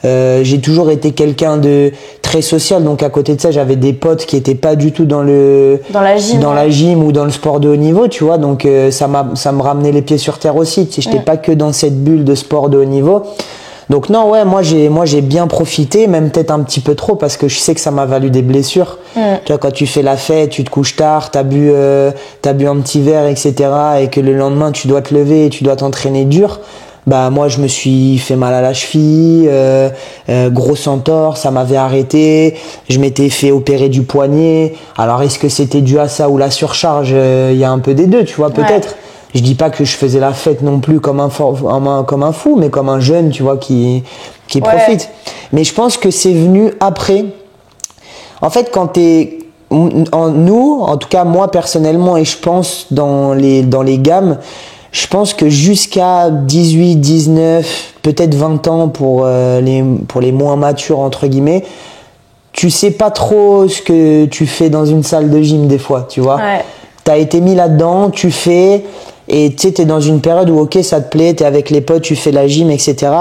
Speaker 2: J'ai toujours été quelqu'un de très social, donc à côté de ça, j'avais des potes qui étaient pas du tout dans la gym ou dans le sport de haut niveau, tu vois, donc ça me ramenait les pieds sur terre aussi, tu sais, j'étais pas que dans cette bulle de sport de haut niveau. Donc non, ouais, moi j'ai bien profité, même peut-être un petit peu trop, parce que je sais que ça m'a valu des blessures. Tu vois, quand tu fais la fête, tu te couches tard, t'as bu un petit verre, etc., et que le lendemain tu dois te lever et tu dois t'entraîner dur, bah moi je me suis fait mal à la cheville, grosse entorse, ça m'avait arrêté, je m'étais fait opérer du poignet. Alors est-ce que c'était dû à ça ou la surcharge? Il y a un peu des deux, tu vois, peut-être. Je dis pas que je faisais la fête non plus comme un fou, mais comme un jeune, tu vois, qui profite. Mais je pense que c'est venu après. En fait, quand en tout cas moi personnellement, et je pense dans les gammes, je pense que jusqu'à 18, 19, peut-être 20 ans pour les moins matures entre guillemets, tu sais pas trop ce que tu fais dans une salle de gym des fois, tu vois.
Speaker 1: Ouais.
Speaker 2: T'as été mis là-dedans, tu fais, et tu sais, t'es dans une période où ok, ça te plaît, t'es avec les potes, tu fais la gym, etc.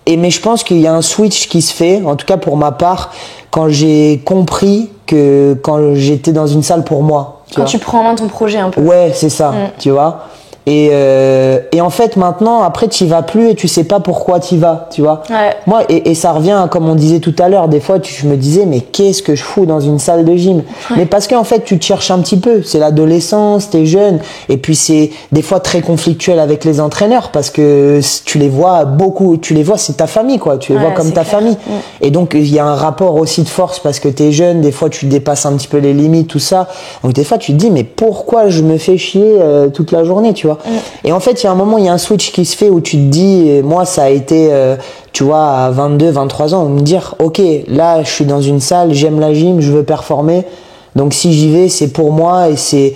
Speaker 2: Mais je pense qu'il y a un switch qui se fait, en tout cas pour ma part, quand j'ai compris que quand j'étais dans une salle pour moi.
Speaker 1: Quand tu prends en main ton projet un peu.
Speaker 2: Ouais, c'est ça, tu vois. Et en fait maintenant après tu y vas plus et tu sais pas pourquoi tu y vas, tu vois. Moi et ça revient comme on disait tout à l'heure, des fois je me disais mais qu'est-ce que je fous dans une salle de gym, mais parce qu'en fait tu te cherches un petit peu, c'est l'adolescence, t'es jeune, et puis c'est des fois très conflictuel avec les entraîneurs parce que tu les vois c'est ta famille quoi, tu les vois comme ta famille, et donc il y a un rapport aussi de force parce que t'es jeune, des fois tu dépasses un petit peu les limites, tout ça, donc des fois tu te dis mais pourquoi je me fais chier toute la journée, tu vois. Et en fait, il y a un moment, il y a un switch qui se fait où tu te dis, moi, ça a été, tu vois, à 22, 23 ans, me dire, ok, là, je suis dans une salle, j'aime la gym, je veux performer. Donc, si j'y vais, c'est pour moi et c'est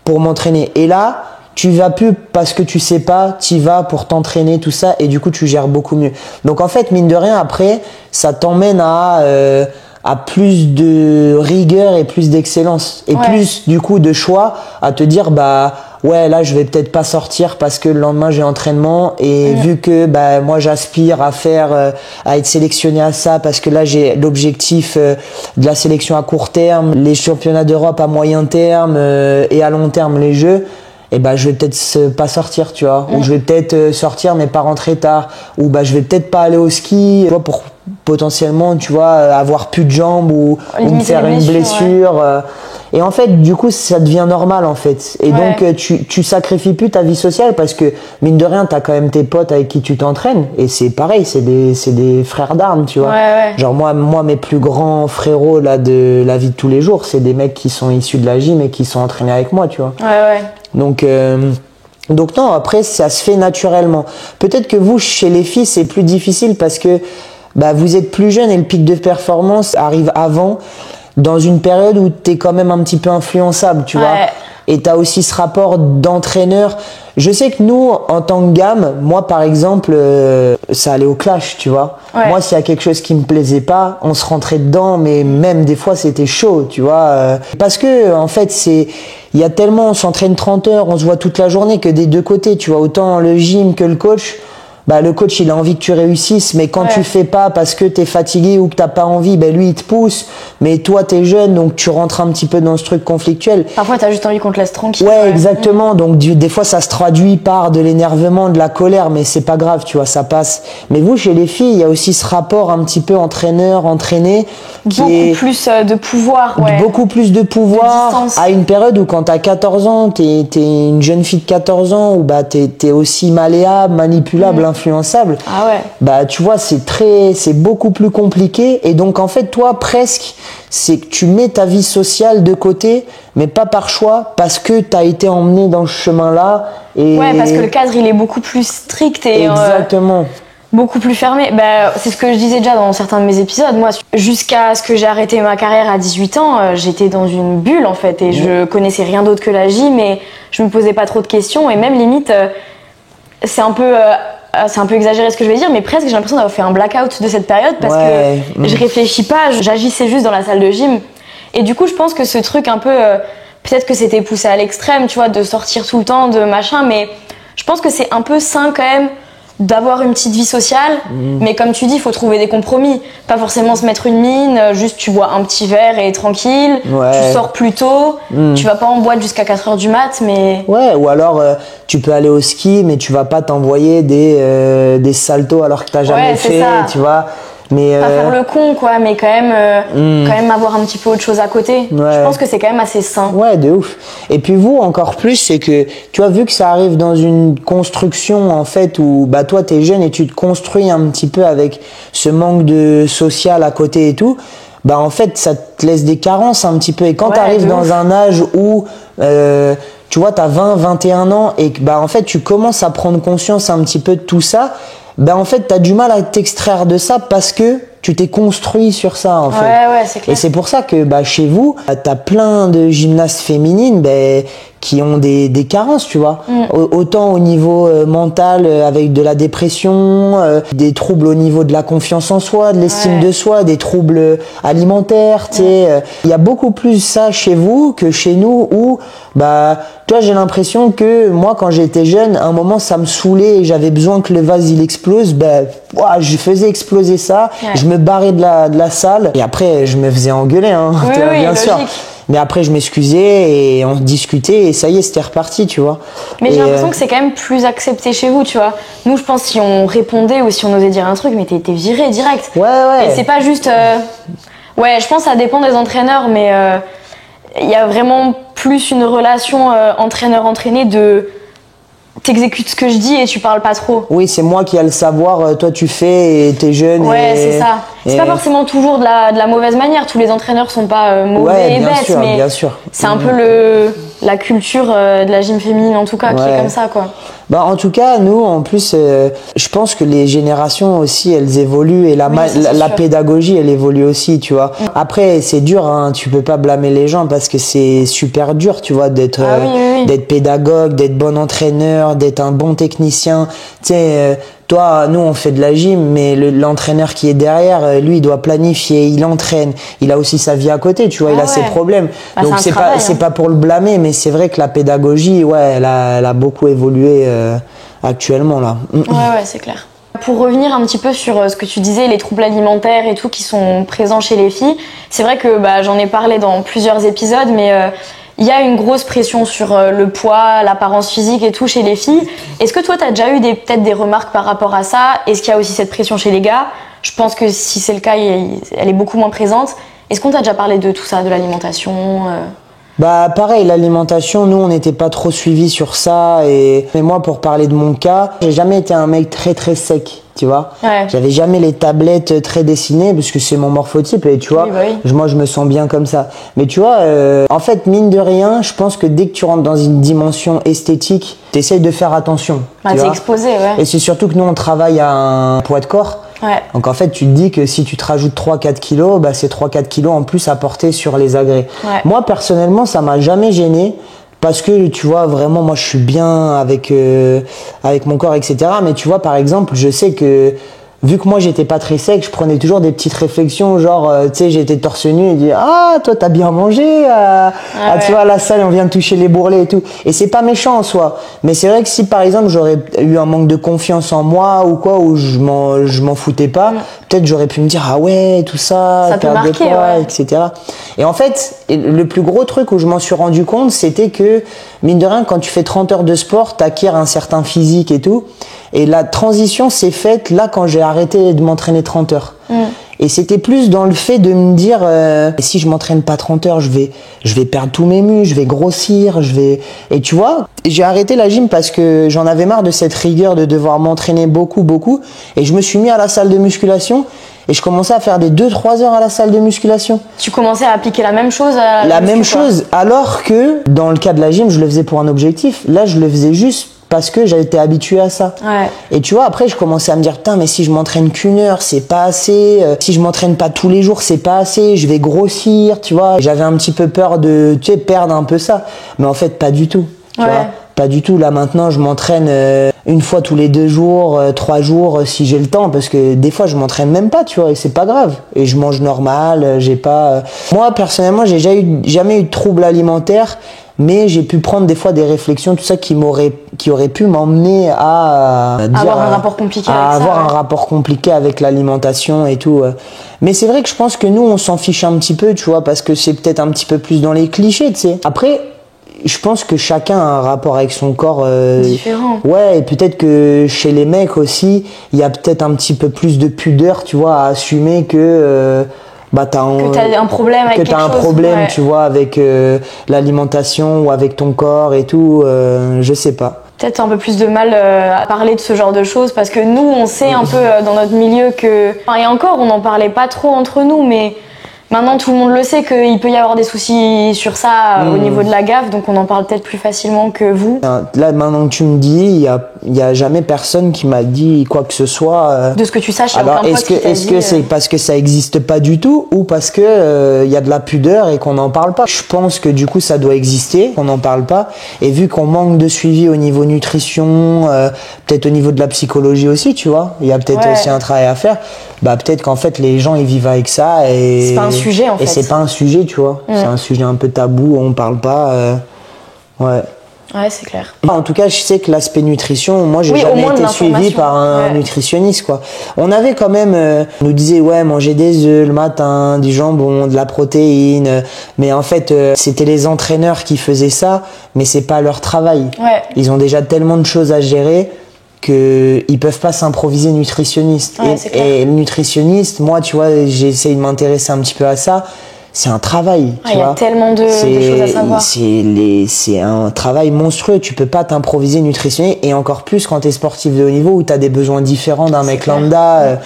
Speaker 2: pour m'entraîner. Et là, tu vas plus parce que tu sais pas, tu y vas pour t'entraîner, tout ça, et du coup, tu gères beaucoup mieux. Donc, en fait, mine de rien, après, ça t'emmène à plus de rigueur et plus d'excellence et plus du coup de choix à te dire bah ouais là je vais peut-être pas sortir parce que le lendemain j'ai entraînement et vu que bah moi j'aspire à faire à être sélectionné à ça parce que là j'ai l'objectif de la sélection à court terme, les championnats d'Europe à moyen terme et à long terme les jeux, et bah je vais peut-être pas sortir, tu vois, ou je vais peut-être sortir mais pas rentrer tard, ou bah je vais peut-être pas aller au ski, tu vois, pour potentiellement, tu vois, avoir plus de jambes ou me faire une blessure. Et en fait, du coup, ça devient normal, en fait. Et donc, tu sacrifies plus ta vie sociale parce que, mine de rien, t'as quand même tes potes avec qui tu t'entraînes. Et c'est pareil, c'est des frères d'armes, tu vois. Genre, moi, mes plus grands frérots, là, de la vie de tous les jours, c'est des mecs qui sont issus de la gym et qui sont entraînés avec moi, tu vois. Donc non, après, ça se fait naturellement. Peut-être que vous, chez les filles, c'est plus difficile parce que bah, vous êtes plus jeune et le pic de performance arrive avant, dans une période où tu es quand même un petit peu influençable, tu vois. Et tu as aussi ce rapport d'entraîneur. Je sais que nous, en tant que gamme, moi par exemple, ça allait au clash, tu vois. Moi, s'il y a quelque chose qui me plaisait pas, on se rentrait dedans, mais même des fois c'était chaud, tu vois. Parce que en fait, il y a tellement, on s'entraîne 30 heures, on se voit toute la journée que des deux côtés, tu vois. Autant le gym que le coach. Bah, le coach, il a envie que tu réussisses, mais quand tu fais pas parce que t'es fatigué ou que t'as pas envie, ben lui, il te pousse. Mais toi, t'es jeune, donc tu rentres un petit peu dans ce truc conflictuel.
Speaker 1: Parfois, t'as juste envie qu'on te laisse tranquille.
Speaker 2: Exactement. Donc, des fois, ça se traduit par de l'énervement, de la colère, mais c'est pas grave, tu vois, ça passe. Mais vous, chez les filles, il y a aussi ce rapport un petit peu entraîneur-entraîné.
Speaker 1: Beaucoup plus de pouvoir,
Speaker 2: Beaucoup plus de pouvoir.
Speaker 1: De
Speaker 2: à une période où quand t'as 14 ans, t'es une jeune fille de 14 ans, où bah, t'es aussi malléable, manipulable, influençable. Bah tu vois, c'est beaucoup plus compliqué, et donc en fait toi presque c'est que tu mets ta vie sociale de côté, mais pas par choix, parce que t'as été emmené dans ce chemin-là. Et
Speaker 1: parce que le cadre il est beaucoup plus strict et
Speaker 2: exactement.
Speaker 1: Beaucoup plus fermé. Bah, c'est ce que je disais déjà dans certains de mes épisodes. Moi, jusqu'à ce que j'ai arrêté ma carrière à 18 ans, j'étais dans une bulle en fait, et je connaissais rien d'autre que la gym, et je me posais pas trop de questions, et même limite c'est un peu exagéré ce que je vais dire, mais presque j'ai l'impression d'avoir fait un blackout de cette période parce que je réfléchis pas, j'agissais juste dans la salle de gym. Et du coup, je pense que ce truc un peu, peut-être que c'était poussé à l'extrême, tu vois, de sortir tout le temps, de machin, mais je pense que c'est un peu sain quand même d'avoir une petite vie sociale, mais comme tu dis, il faut trouver des compromis. Pas forcément se mettre une mine, juste tu bois un petit verre et tranquille, tu sors plus tôt, tu vas pas en boîte jusqu'à 4h du mat, mais...
Speaker 2: ou alors tu peux aller au ski, mais tu vas pas t'envoyer des saltos alors que t'as jamais fait, tu vois. Mais
Speaker 3: pas faire le con, quoi, mais quand même avoir un petit peu autre chose à côté.
Speaker 2: Ouais.
Speaker 3: Je pense que c'est quand même assez sain.
Speaker 2: Ouais, de ouf. Et puis vous, encore plus, c'est que, tu vois, vu que ça arrive dans une construction, en fait, où, bah, toi, t'es jeune et tu te construis un petit peu avec ce manque de social à côté et tout, bah, en fait, ça te laisse des carences un petit peu. Et quand t'arrives dans un âge où, tu vois, t'as 20, 21 ans et que, bah, en fait, tu commences à prendre conscience un petit peu de tout ça, bah, en fait, t'as du mal à t'extraire de ça parce que tu t'es construit sur ça, en fait.
Speaker 3: Ouais, c'est clair.
Speaker 2: Et c'est pour ça que, bah, chez vous, t'as plein de gymnastes féminines, bah, qui ont des carences, tu vois. Autant au niveau mental, avec de la dépression, des troubles au niveau de la confiance en soi, de l'estime de soi, des troubles alimentaires, tu sais. Il y a beaucoup plus ça chez vous que chez nous où, bah, toi, j'ai l'impression que moi, quand j'étais jeune, à un moment, ça me saoulait et j'avais besoin que le vase, il explose. Ben, je faisais exploser ça. Je me barrais de la salle. Et après, je me faisais engueuler, hein. Bien sûr. Mais après, je m'excusais et on discutait et ça y est, c'était reparti, tu vois.
Speaker 3: Mais j'ai l'impression que c'est quand même plus accepté chez vous, tu vois. Nous, je pense, si on répondait ou si on osait dire un truc, mais t'es viré direct.
Speaker 2: Ouais.
Speaker 3: Et c'est pas juste... Ouais, je pense que ça dépend des entraîneurs, mais il y a vraiment plus une relation entraîneur-entraîné de... T'exécutes ce que je dis et tu parles pas trop.
Speaker 2: Oui, c'est moi qui ai le savoir, toi tu fais et t'es jeune.
Speaker 3: Ouais, c'est ça. C'est pas forcément toujours de la mauvaise manière. Tous les entraîneurs sont pas mauvais et bêtes, mais
Speaker 2: bien sûr.
Speaker 3: C'est un peu la culture de la gym féminine en tout cas qui est comme ça, quoi.
Speaker 2: Bah, en tout cas, nous, en plus, je pense que les générations aussi, elles évoluent et la pédagogie, elle évolue aussi, tu vois. Après, c'est dur, hein, tu peux pas blâmer les gens parce que c'est super dur, tu vois, d'être pédagogue, d'être bon entraîneur, d'être un bon technicien. Tu sais, toi, nous, on fait de la gym, mais l'entraîneur qui est derrière, lui, il doit planifier, il entraîne. Il a aussi sa vie à côté, tu vois, il a ses problèmes.
Speaker 3: Bah,
Speaker 2: donc, c'est pas pour le blâmer, mais c'est vrai que la pédagogie, elle a beaucoup évolué actuellement, là.
Speaker 3: Ouais, c'est clair. Pour revenir un petit peu sur ce que tu disais, les troubles alimentaires et tout qui sont présents chez les filles, c'est vrai que j'en ai parlé dans plusieurs épisodes, mais il y a une grosse pression sur le poids, l'apparence physique et tout chez les filles. Est-ce que toi, tu as déjà eu peut-être des remarques par rapport à ça? Est-ce qu'il y a aussi cette pression chez les gars? Je pense que si c'est le cas, elle est beaucoup moins présente. Est-ce qu'on t'a déjà parlé de tout ça, de l'alimentation
Speaker 2: Bah pareil, l'alimentation, nous on n'était pas trop suivis sur ça mais moi pour parler de mon cas, j'ai jamais été un mec très très sec, tu vois. J'avais jamais les tablettes très dessinées parce que c'est mon morphotype et tu vois, moi je me sens bien comme ça. Mais tu vois, en fait mine de rien, je pense que dès que tu rentres dans une dimension esthétique, t'essayes de faire attention.
Speaker 3: T'es exposé,
Speaker 2: Et c'est surtout que nous on travaille à un poids de corps. Donc en fait tu te dis que si tu te rajoutes 3-4 kilos, bah c'est 3-4 kilos en plus à porter sur les agrès. Moi personnellement ça m'a jamais gêné parce que tu vois vraiment moi je suis bien avec mon corps, etc. Mais tu vois par exemple je sais que vu que moi j'étais pas très sec, je prenais toujours des petites réflexions genre tu sais j'étais torse nu et dis toi t'as bien mangé tu vois à la salle on vient de toucher les bourrelets et tout, et c'est pas méchant en soi, mais c'est vrai que si par exemple j'aurais eu un manque de confiance en moi ou quoi, ou je m'en foutais pas, peut-être j'aurais pu me dire tout ça perdre de poids, etc. Et en fait le plus gros truc où je m'en suis rendu compte, c'était que mine de rien quand tu fais 30 heures de sport t'acquiers un certain physique et tout, et la transition s'est faite là quand j'ai arrêté de m'entraîner 30 heures. Et c'était plus dans le fait de me dire si je m'entraîne pas 30 heures, je vais perdre tous mes muscles, je vais grossir, et tu vois, j'ai arrêté la gym parce que j'en avais marre de cette rigueur de devoir m'entraîner beaucoup et je me suis mis à la salle de musculation. Et je commençais à faire des 2-3 heures à la salle de musculation.
Speaker 3: Tu commençais à appliquer la même chose à
Speaker 2: la même chose, alors que dans le cas de la gym, je le faisais pour un objectif. Là, je le faisais juste parce que j'avais été habitué à ça. Et tu vois, après, je commençais à me dire, putain, mais si je m'entraîne qu'une heure, c'est pas assez. Si je m'entraîne pas tous les jours, c'est pas assez. Je vais grossir, tu vois. J'avais un petit peu peur de, perdre un peu ça. Mais en fait, pas du tout. Tu vois, pas du tout. Là, maintenant, je m'entraîne une fois tous les 2 jours, 3 jours, si j'ai le temps. Parce que des fois, je m'entraîne même pas, tu vois. Et c'est pas grave. Et je mange normal. J'ai pas... Moi, personnellement, j'ai jamais eu de troubles alimentaires. Mais j'ai pu prendre des fois des réflexions, tout ça qui aurait pu m'emmener à
Speaker 3: avoir un rapport compliqué
Speaker 2: un rapport compliqué avec l'alimentation et tout. Mais c'est vrai que je pense que nous, on s'en fiche un petit peu, tu vois, parce que c'est peut-être un petit peu plus dans les clichés, tu sais. Après, je pense que chacun a un rapport avec son corps
Speaker 3: différent.
Speaker 2: Ouais, et peut-être que chez les mecs aussi, il y a peut-être un petit peu plus de pudeur, tu vois, à assumer que t'as
Speaker 3: un problème avec quelque chose, ouais.
Speaker 2: tu vois, avec l'alimentation ou avec ton corps et tout, je sais pas.
Speaker 3: Peut-être un peu plus de mal à parler de ce genre de choses parce que nous, on sait un peu dans notre milieu que... Enfin, et encore, on n'en parlait pas trop entre nous, mais maintenant tout le monde le sait qu'il peut y avoir des soucis sur ça au niveau de la gaffe, donc on en parle peut-être plus facilement que vous.
Speaker 2: Là, maintenant que tu me dis, il y a jamais personne qui m'a dit quoi que ce soit.
Speaker 3: De ce que tu saches, il y a
Speaker 2: alors,
Speaker 3: aucun pote qui t'a
Speaker 2: est-ce que c'est parce que ça existe pas du tout ou parce que il y a de la pudeur et qu'on n'en parle pas? Je pense que du coup ça doit exister, qu'on n'en parle pas. Et vu qu'on manque de suivi au niveau nutrition, peut-être au niveau de la psychologie aussi, tu vois, il y a peut-être aussi un travail à faire. Peut-être qu'en fait les gens ils vivent avec ça et
Speaker 3: c'est pas un sujet en fait.
Speaker 2: Et c'est pas un sujet, tu vois. C'est un sujet un peu tabou, on parle pas. Ouais.
Speaker 3: Ouais, c'est clair.
Speaker 2: En tout cas, je sais que l'aspect nutrition, moi, j'ai jamais été suivi par un nutritionniste, quoi. On avait quand même, on nous disait, ouais, manger des œufs le matin, du jambon, de la protéine. Mais en fait, c'était les entraîneurs qui faisaient ça, mais c'est pas leur travail.
Speaker 3: Ouais.
Speaker 2: Ils ont déjà tellement de choses à gérer qu'ils peuvent pas s'improviser nutritionniste.
Speaker 3: Ouais,
Speaker 2: et le nutritionniste, moi, tu vois, j'ai essayé de m'intéresser un petit peu à ça. C'est un travail, tu vois.
Speaker 3: Il y a tellement de choses à savoir.
Speaker 2: C'est un travail monstrueux. Tu peux pas t'improviser nutritionniste et encore plus quand t'es sportif de haut niveau où t'as des besoins différents d'un mec lambda.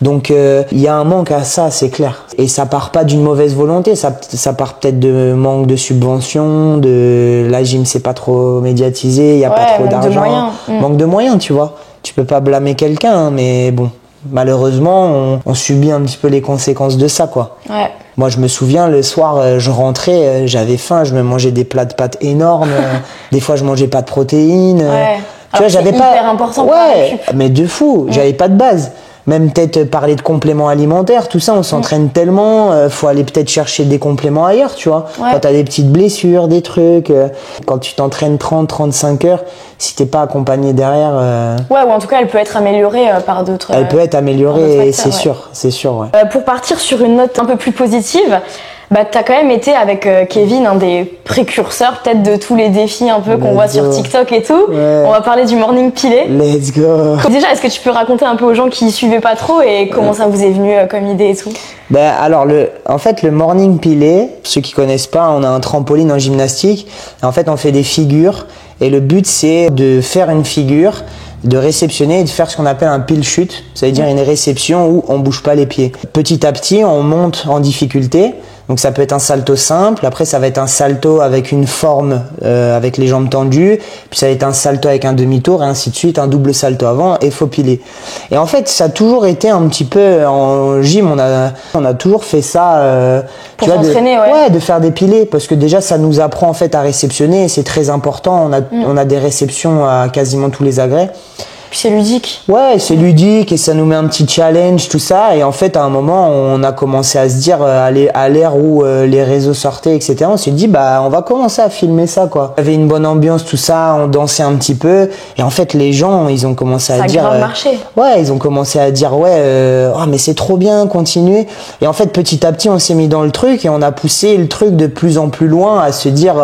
Speaker 2: Donc il y a un manque à ça, c'est clair. Et ça part pas d'une mauvaise volonté, ça part peut-être de manque de subventions, de la gym c'est pas trop médiatisé, il y a pas trop d'argent, manque de moyens, tu vois. Tu peux pas blâmer quelqu'un, mais bon, malheureusement, on subit un petit peu les conséquences de ça, quoi.
Speaker 3: Ouais.
Speaker 2: Moi, je me souviens, le soir, je rentrais, j'avais faim, je me mangeais des plats de pâtes énormes. Des fois, je mangeais pas de protéines.
Speaker 3: Ouais.
Speaker 2: Tu vois, j'avais pas.
Speaker 3: Hyper important.
Speaker 2: Ouais, mais de fou. J'avais pas de base. Même peut-être parler de compléments alimentaires, tout ça, on s'entraîne tellement, faut aller peut-être chercher des compléments ailleurs, tu vois. Quand t'as des petites blessures, des trucs, quand tu t'entraînes 30-35 heures, si t'es pas accompagné derrière...
Speaker 3: Ouais, ou en tout cas, elle peut être améliorée par d'autres...
Speaker 2: Elle peut être améliorée, c'est sûr, ouais.
Speaker 3: Pour partir sur une note un peu plus positive, t'as quand même été avec Kevin un des précurseurs peut-être de tous les défis un peu qu'on voit sur TikTok et tout.
Speaker 2: Ouais.
Speaker 3: On va parler du morning pilé.
Speaker 2: Let's go.
Speaker 3: Déjà, est-ce que tu peux raconter un peu aux gens qui suivaient pas trop et comment ça vous est venu comme idée et tout?
Speaker 2: Alors en fait le morning pilé, ceux qui connaissent pas, on a un trampoline en gymnastique. En fait, on fait des figures et le but c'est de faire une figure, de réceptionner et de faire ce qu'on appelle un pile chute, ça veut dire une réception où on bouge pas les pieds. Petit à petit, on monte en difficulté. Donc ça peut être un salto simple, après ça va être un salto avec une forme avec les jambes tendues, puis ça va être un salto avec un demi-tour et ainsi de suite, un double salto avant et faux pilé. Et en fait, ça a toujours été un petit peu en gym, on a toujours fait ça
Speaker 3: pour s'entraîner,
Speaker 2: de faire des pilés parce que déjà ça nous apprend en fait à réceptionner et c'est très important, on a des réceptions à quasiment tous les agrès.
Speaker 3: Puis c'est ludique.
Speaker 2: Ouais, c'est ludique et ça nous met un petit challenge, tout ça. Et en fait, à un moment, on a commencé à se dire, à l'ère où les réseaux sortaient, etc., on s'est dit, on va commencer à filmer ça, quoi. Il y avait une bonne ambiance, tout ça, on dansait un petit peu. Et en fait, les gens, ils ont commencé à dire...
Speaker 3: Ça a grave marché.
Speaker 2: Ouais, ils ont commencé à dire, mais c'est trop bien, continuez. Et en fait, petit à petit, on s'est mis dans le truc et on a poussé le truc de plus en plus loin à se dire...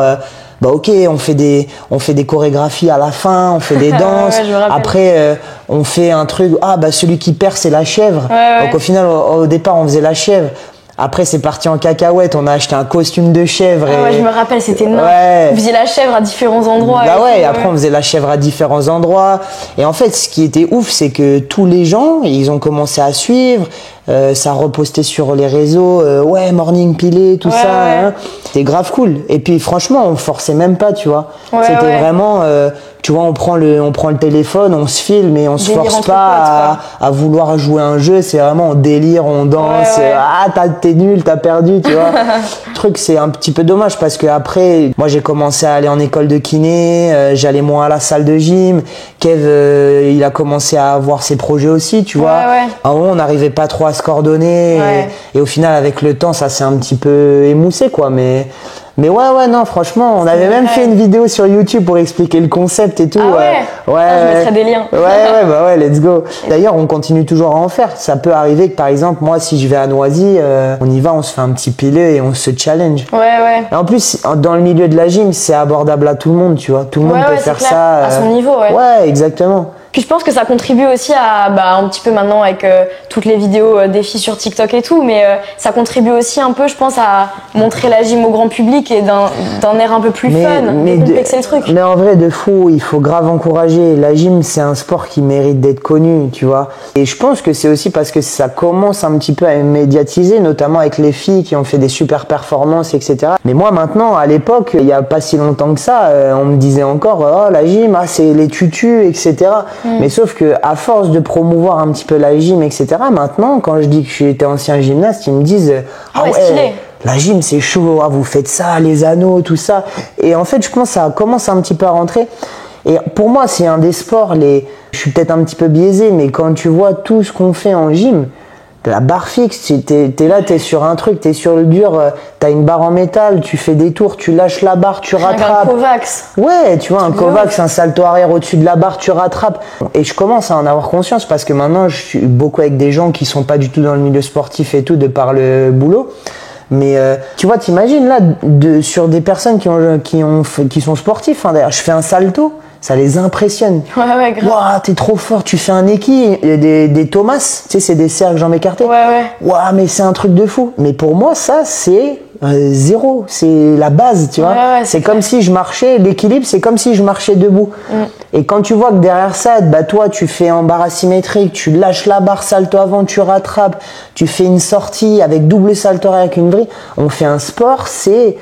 Speaker 2: ok, on fait des chorégraphies à la fin, on fait des danses. Après, on fait un truc. Celui qui perd, c'est la chèvre. Donc au final, au départ, on faisait la chèvre. Après, c'est parti en cacahuète. On a acheté un costume de chèvre.
Speaker 3: Ouais, je me rappelle, c'était énorme. Vous faisiez la chèvre à différents endroits.
Speaker 2: Après, on faisait la chèvre à différents endroits. Et en fait, ce qui était ouf, c'est que tous les gens, ils ont commencé à suivre. Ça repostait sur les réseaux, morning pilé, tout ça. Hein. C'était grave cool. Et puis franchement, on forçait même pas, tu vois. C'était vraiment, tu vois, on prend le téléphone, on se filme et on se force pas à vouloir jouer un jeu. C'est vraiment on délire, on danse. T'es nul, t'as perdu, tu vois. Le truc, c'est un petit peu dommage parce que après, moi j'ai commencé à aller en école de kiné, j'allais moins à la salle de gym. Kev, il a commencé à avoir ses projets aussi, tu vois. À un moment, on n'arrivait pas trop à se coordonner et au final avec le temps ça s'est un petit peu émoussé quoi, mais Mais ouais, non, franchement, on avait même fait une vidéo sur YouTube pour expliquer le concept et tout.
Speaker 3: Ah ouais, je mettrai des liens.
Speaker 2: Ouais, let's go. D'ailleurs, on continue toujours à en faire. Ça peut arriver que, par exemple, moi, si je vais à Noisy, on y va, on se fait un petit pilet et on se challenge.
Speaker 3: Ouais.
Speaker 2: Et en plus, dans le milieu de la gym, c'est abordable à tout le monde, tu vois. Tout le monde peut faire
Speaker 3: clair.
Speaker 2: ça.
Speaker 3: À son niveau,
Speaker 2: Ouais, exactement.
Speaker 3: Puis je pense que ça contribue aussi à, un petit peu maintenant avec toutes les vidéos des filles sur TikTok et tout, mais ça contribue aussi un peu, je pense, à montrer la gym au grand public et d'un air un peu plus fun, décomplexer le truc.
Speaker 2: Mais en vrai, de fou, il faut grave encourager. La gym, c'est un sport qui mérite d'être connu, tu vois. Et je pense que c'est aussi parce que ça commence un petit peu à médiatiser, notamment avec les filles qui ont fait des super performances, etc. Mais moi, maintenant, à l'époque, il n'y a pas si longtemps que ça, on me disait encore, oh, la gym, c'est les tutus, etc. Mais sauf que à force de promouvoir un petit peu la gym, etc., maintenant, quand je dis que j'étais ancien gymnaste, ils me disent ah ouais, la gym c'est chaud, vous faites ça, les anneaux, tout ça. Et en fait, je pense que ça commence un petit peu à rentrer. Et pour moi, c'est un des sports, je suis peut-être un petit peu biaisé, mais quand tu vois tout ce qu'on fait en gym, la barre fixe, t'es là, t'es sur un truc, t'es sur le dur, t'as une barre en métal, tu fais des tours, tu lâches la barre, tu rattrapes.
Speaker 3: Un Kovacs.
Speaker 2: Ouais, tu vois, un Kovacs, un salto arrière au-dessus de la barre, tu rattrapes. Et je commence à en avoir conscience parce que maintenant, je suis beaucoup avec des gens qui sont pas du tout dans le milieu sportif et tout, de par le boulot. Mais tu vois, t'imagines là, sur des personnes qui sont sportifs, hein, d'ailleurs, je fais un salto. Ça les impressionne.
Speaker 3: Ouais, grave.
Speaker 2: Waouh, t'es trop fort, tu fais un équi, des Thomas, tu sais, c'est des cercles jambes écartées.
Speaker 3: Ouais.
Speaker 2: Waouh, mais c'est un truc de fou. Mais pour moi, ça, c'est zéro. C'est la base, tu vois.
Speaker 3: Ouais,
Speaker 2: c'est comme si je marchais, l'équilibre, c'est comme si je marchais debout. Et quand tu vois que derrière ça, toi, tu fais en barre asymétrique, tu lâches la barre, salto avant, tu rattrapes, tu fais une sortie avec double salto arrière avec une vrille, on fait un sport, c'est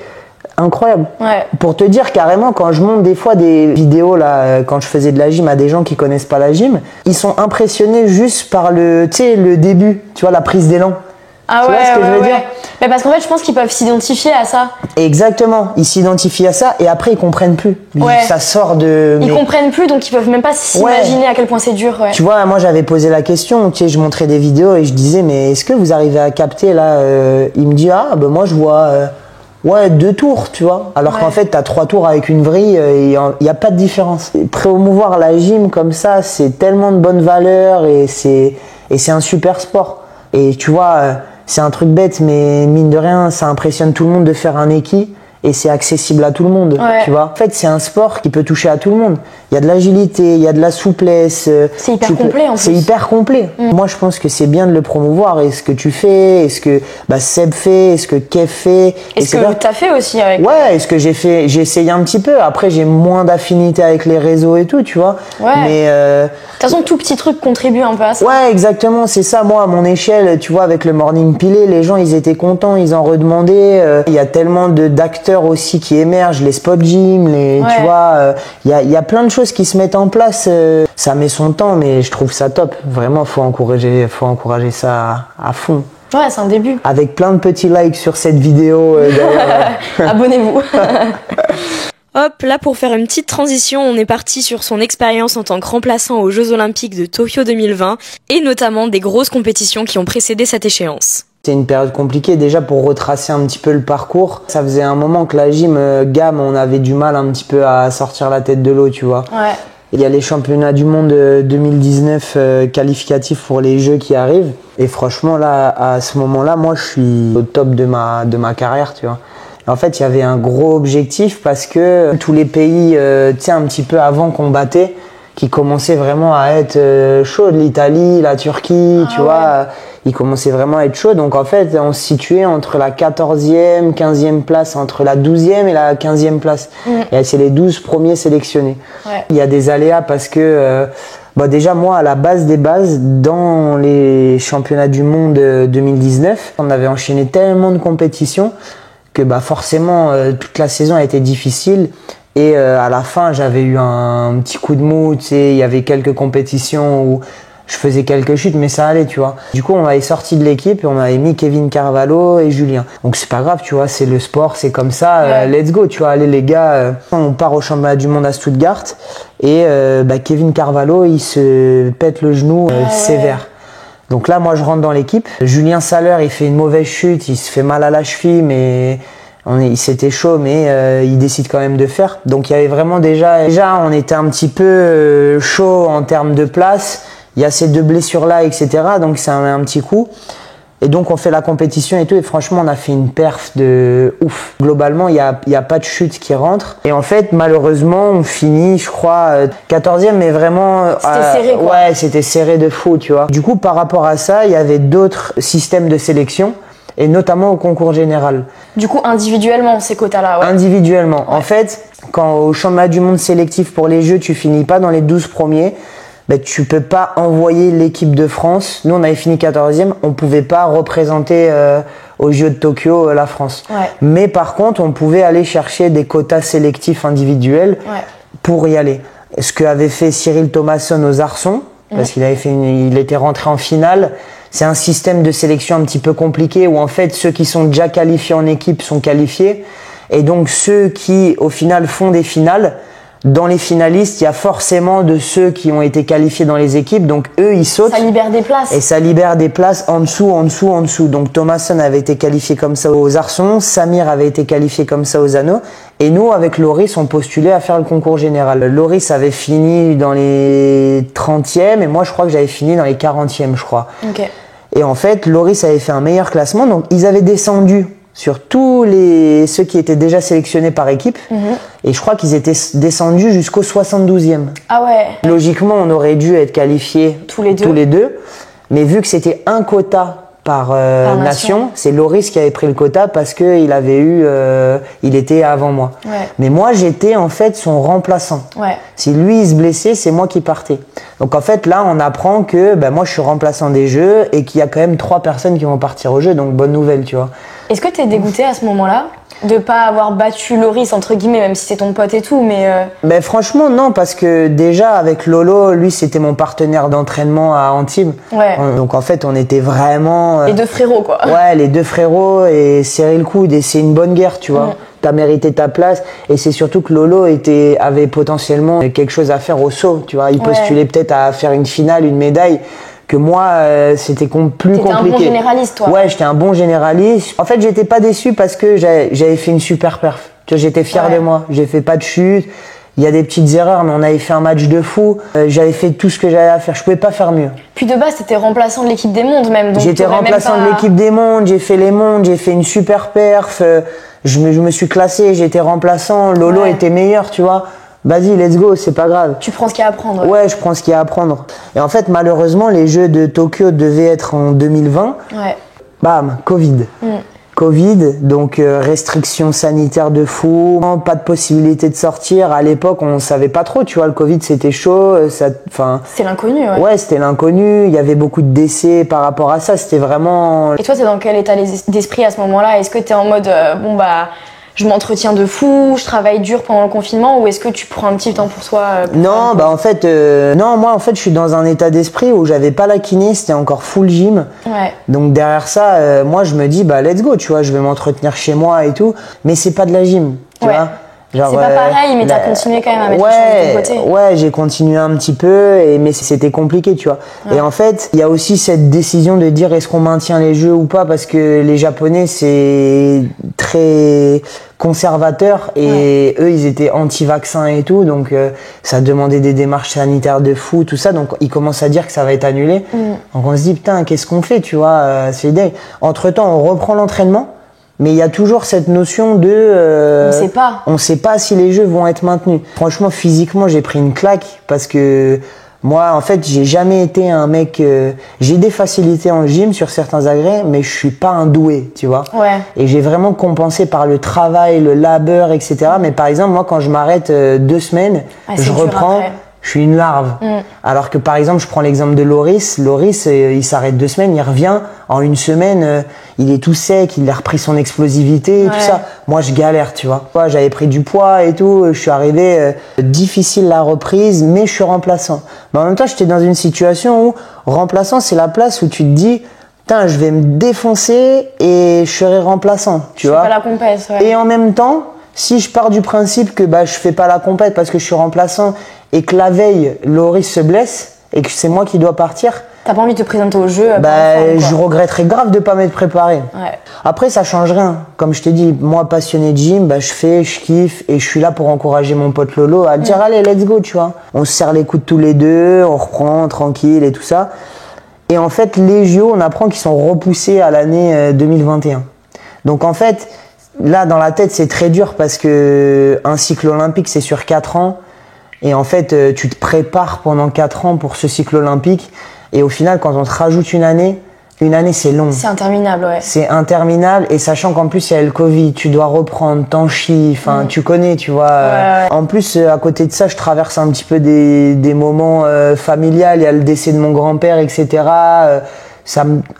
Speaker 2: incroyable.
Speaker 3: Ouais.
Speaker 2: Pour te dire carrément, quand je monte des fois des vidéos là, quand je faisais de la gym à des gens qui connaissent pas la gym, ils sont impressionnés juste par le début, tu vois, la prise d'élan.
Speaker 3: Ah
Speaker 2: tu vois ce que je veux dire?
Speaker 3: Mais parce qu'en fait, je pense qu'ils peuvent s'identifier à ça.
Speaker 2: Exactement, ils s'identifient à ça et après ils comprennent plus. Ça sort de.
Speaker 3: Ils comprennent plus, donc ils peuvent même pas s'imaginer à quel point c'est dur. Ouais.
Speaker 2: Tu vois, moi j'avais posé la question, tu sais, je montrais des vidéos et je disais, mais est-ce que vous arrivez à capter là? Il me dit, moi je vois. 2 tours, tu vois. Alors qu'en fait, t'as 3 tours avec une vrille et il n'y a pas de différence. Et promouvoir la gym comme ça, c'est tellement de bonnes valeurs et c'est un super sport. Et tu vois, c'est un truc bête, mais mine de rien, ça impressionne tout le monde de faire un équi et c'est accessible à tout le monde, tu vois. En fait, c'est un sport qui peut toucher à tout le monde. Il y a de l'agilité, il y a de la souplesse.
Speaker 3: C'est hyper complet en plus.
Speaker 2: C'est hyper complet. Moi, je pense que c'est bien de le promouvoir. Et ce que tu fais, et ce que Seb fait, et ce que Kev fait.
Speaker 3: Et ce que t'as fait aussi avec.
Speaker 2: Ouais, et ce que j'ai fait, j'ai essayé un petit peu. Après, j'ai moins d'affinité avec les réseaux et tout, tu vois.
Speaker 3: Ouais.
Speaker 2: Mais
Speaker 3: de toute façon, tout petit truc contribue un peu à ça.
Speaker 2: Ouais, exactement, c'est ça. Moi, à mon échelle, tu vois, avec le morning pilé, les gens, ils étaient contents, ils en redemandaient. Il y a tellement d'acteurs aussi qui émergent, les spot gym, tu vois. Il y a plein de choses qui se mettent en place. Ça met son temps, mais je trouve ça top. Vraiment, faut encourager ça à fond.
Speaker 3: Ouais, c'est un début.
Speaker 2: Avec plein de petits likes sur cette vidéo.
Speaker 3: Abonnez-vous.
Speaker 1: Hop, là pour faire une petite transition, on est parti sur son expérience en tant que remplaçant aux Jeux Olympiques de Tokyo 2020 et notamment des grosses compétitions qui ont précédé cette échéance.
Speaker 2: C'était une période compliquée déjà pour retracer un petit peu le parcours. Ça faisait un moment que la gym gamme, on avait du mal un petit peu à sortir la tête de l'eau, tu vois.
Speaker 3: Ouais.
Speaker 2: Il y a les championnats du monde 2019 qualificatifs pour les Jeux qui arrivent. Et franchement, là, à ce moment-là, moi, je suis au top de ma carrière, tu vois. En fait, il y avait un gros objectif parce que tous les pays, tu sais, un petit peu avant qu'on battait, qui commençaient vraiment à être chauds, l'Italie, la Turquie, tu vois, ils commençaient vraiment à être chauds. Donc en fait, on se situait entre la 14e, 15e place, entre la 12e et la 15e place. Et c'est les 12 premiers sélectionnés.
Speaker 3: Ouais.
Speaker 2: Il y a des aléas parce que déjà moi, à la base des bases, dans les championnats du monde 2019, on avait enchaîné tellement de compétitions que forcément toute la saison a été difficile. Et à la fin, j'avais eu un petit coup de mou, tu sais, il y avait quelques compétitions où je faisais quelques chutes, mais ça allait, tu vois. Du coup, on m'avait sorti de l'équipe et on avait mis Kevin Carvalho et Julien. Donc c'est pas grave, tu vois, c'est le sport, c'est comme ça, let's go, tu vois. Allez les gars, on part au championnat du monde à Stuttgart et Kevin Carvalho, il se pète le genou sévère. Donc là, moi, je rentre dans l'équipe. Julien Saller, il fait une mauvaise chute, il se fait mal à la cheville, mais C'était chaud, mais il décide quand même de faire. Donc il y avait vraiment déjà on était un petit peu chaud en termes de place. Il y a ces 2 blessures-là, etc. Donc ça a un petit coup. Et donc on fait la compétition et tout, et franchement on a fait une perf de ouf. Globalement il y a pas de chute qui rentre. Et en fait malheureusement on finit je crois 14e, mais vraiment
Speaker 3: c'était serré quoi.
Speaker 2: Ouais, c'était serré de fou, tu vois. Du coup par rapport à ça il y avait d'autres systèmes de sélection, et notamment au concours général.
Speaker 3: Du coup individuellement ces quotas-là, ouais.
Speaker 2: Individuellement. Ouais. En fait quand au championnat du monde sélectif pour les Jeux tu finis pas dans les 12 premiers, tu peux pas envoyer l'équipe de France. Nous, on avait fini 14e, on pouvait pas représenter aux Jeux de Tokyo la France. Ouais. Mais par contre, on pouvait aller chercher des quotas sélectifs individuels pour y aller. Ce qu'avait fait Cyril Thomasson aux Arçons, parce qu'il il était rentré en finale. C'est un système de sélection un petit peu compliqué où en fait ceux qui sont déjà qualifiés en équipe sont qualifiés, et donc ceux qui au final font des finales, dans les finalistes, il y a forcément de ceux qui ont été qualifiés dans les équipes, donc eux ils sautent.
Speaker 3: Ça libère des places.
Speaker 2: Et ça libère des places en dessous. Donc Thomasson avait été qualifié comme ça aux Arçons, Samir avait été qualifié comme ça aux Anneaux, et nous avec Loris on postulait à faire le concours général. Loris avait fini dans les 30e et moi je crois que j'avais fini dans les 40e je crois.
Speaker 3: Okay.
Speaker 2: Et en fait Loris avait fait un meilleur classement, donc ils avaient descendu sur tous ceux qui étaient déjà sélectionnés par équipe. Et je crois qu'ils étaient descendus jusqu'au 72e.
Speaker 3: Ah ouais.
Speaker 2: Logiquement, on aurait dû être qualifiés tous les deux. Mais vu que c'était un quota par nation, c'est Loris qui avait pris le quota parce qu'il avait il était avant moi. Ouais. Mais moi, j'étais en fait son remplaçant. Ouais. Si lui, il se blessait, c'est moi qui partais. Donc en fait, là, on apprend que moi, je suis remplaçant des Jeux et qu'il y a quand même 3 personnes qui vont partir aux Jeux. Donc bonne nouvelle, tu vois.
Speaker 3: Est-ce que t'es dégoûté à ce moment-là de pas avoir battu Loris entre guillemets, même si c'est ton pote et tout, mais
Speaker 2: franchement non, parce que déjà avec Lolo, lui c'était mon partenaire d'entraînement à Antibes. Ouais. Donc en fait on était vraiment
Speaker 3: les 2 frérots quoi.
Speaker 2: Ouais, les 2 frérots, et serrer le coude, et c'est une bonne guerre, tu vois. T'as mérité ta place, et c'est surtout que Lolo avait potentiellement quelque chose à faire au saut, tu vois. Il postulait peut-être à faire une finale, une médaille. Que moi, c'était plus compliqué.
Speaker 3: T'étais un bon généraliste, toi.
Speaker 2: Ouais, j'étais un bon généraliste. En fait, j'étais pas déçu parce que j'avais fait une super perf. Tu vois, j'étais fier de moi. J'ai fait pas de chute. Il y a des petites erreurs, mais on avait fait un match de fou. J'avais fait tout ce que j'avais à faire. Je pouvais pas faire mieux.
Speaker 3: Puis de base, t'étais remplaçant de l'équipe des mondes même.
Speaker 2: J'étais remplaçant de l'équipe des mondes. J'ai fait les mondes. J'ai fait une super perf. Je me suis classé. J'étais remplaçant. Lolo était meilleur, tu vois. Vas-y, let's go, c'est pas grave.
Speaker 3: Tu prends ce qu'il y a à apprendre.
Speaker 2: Ouais, je prends ce qu'il y a à apprendre. Et en fait, malheureusement, les Jeux de Tokyo devaient être en 2020. Ouais. Bam, Covid. Covid, donc restrictions sanitaires de fou, pas de possibilité de sortir. À l'époque, on savait pas trop, tu vois, le Covid c'était chaud,
Speaker 3: c'est l'inconnu, ouais.
Speaker 2: Ouais, c'était l'inconnu, il y avait beaucoup de décès par rapport à ça, c'était vraiment...
Speaker 3: Et toi, t'es dans quel état d'esprit à ce moment-là? Est-ce que t'es en mode, je m'entretiens de fou, je travaille dur pendant le confinement, ou est-ce que tu prends un petit temps pour toi
Speaker 2: Non, moi en fait je suis dans un état d'esprit où j'avais pas la kiné, c'était encore full gym. Ouais. Donc derrière ça, moi je me dis let's go, tu vois, je vais m'entretenir chez moi et tout, mais c'est pas de la gym, tu vois.
Speaker 3: Genre, c'est pas pareil, mais t'as continué quand même à mettre les choses de côté.
Speaker 2: Ouais, j'ai continué un petit peu, mais c'était compliqué, tu vois. Ouais. Et en fait, il y a aussi cette décision de dire est-ce qu'on maintient les Jeux ou pas, parce que les Japonais, c'est très conservateur, et eux, ils étaient anti-vaccins et tout, donc ça demandait des démarches sanitaires de fou, tout ça, donc ils commencent à dire que ça va être annulé. Donc on se dit, putain, qu'est-ce qu'on fait, tu vois, c'est dingue. Entre-temps, on reprend l'entraînement, mais il y a toujours cette notion de... on sait pas si les Jeux vont être maintenus. Franchement, physiquement, j'ai pris une claque parce que moi, en fait, j'ai jamais été un mec... j'ai des facilités en gym sur certains agrès, mais je suis pas un doué, tu vois. Ouais. Et j'ai vraiment compensé par le travail, le labeur, etc. Mais par exemple, moi, quand je m'arrête 2 semaines, je reprends... Je suis une larve. Alors que par exemple, je prends l'exemple de Loris. Loris, il s'arrête 2 semaines, il revient. En 1 semaine, il est tout sec, il a repris son explosivité, tout ça. Moi, je galère, tu vois. J'avais pris du poids et tout. Je suis arrivé difficile la reprise, mais je suis remplaçant. Mais en même temps, j'étais dans une situation où remplaçant, c'est la place où tu te dis, putain, je vais me défoncer et je serai remplaçant, tu vois.
Speaker 3: Pas la compète, ouais.
Speaker 2: Et en même temps, si je pars du principe que je fais pas la compète parce que je suis remplaçant, et que la veille, Loris se blesse et que c'est moi qui dois partir,
Speaker 3: T'as pas envie de te présenter au jeu
Speaker 2: je regretterais grave de pas m'être préparé.
Speaker 3: Ouais.
Speaker 2: Après, ça change rien. Comme je t'ai dit, moi, passionné de gym, je kiffe et je suis là pour encourager mon pote Lolo à dire allez, let's go, tu vois. On se serre les coudes tous les deux, on reprend tranquille et tout ça. Et en fait, les JO, on apprend qu'ils sont repoussés à l'année 2021. Donc en fait, là, dans la tête, c'est très dur parce que un cycle olympique, c'est sur 4 ans. Et en fait, tu te prépares pendant 4 ans pour ce cycle olympique. Et au final, quand on te rajoute une année, c'est long.
Speaker 3: C'est interminable, ouais.
Speaker 2: C'est interminable. Et sachant qu'en plus, il y a le Covid, tu dois reprendre, t'en chies, tu connais, tu vois.
Speaker 3: Ouais.
Speaker 2: En plus, à côté de ça, je traverse un petit peu des moments familiales. Il y a le décès de mon grand-père, etc.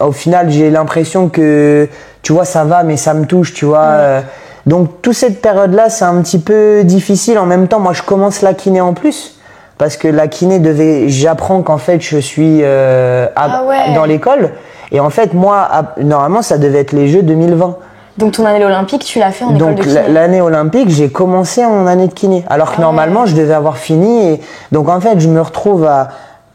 Speaker 2: Au final, j'ai l'impression que, tu vois, ça va, mais ça me touche, tu vois. Donc, toute cette période-là, c'est un petit peu difficile. En même temps, moi, je commence la kiné en plus. Parce que la kiné j'apprends qu'en fait, je suis dans l'école. Et en fait, moi, normalement, ça devait être les Jeux 2020.
Speaker 3: Donc, ton année olympique, tu l'as fait en école de kiné.
Speaker 2: Donc, l'année olympique, j'ai commencé mon année de kiné. Alors que normalement, je devais avoir fini. Donc, en fait, je me retrouve à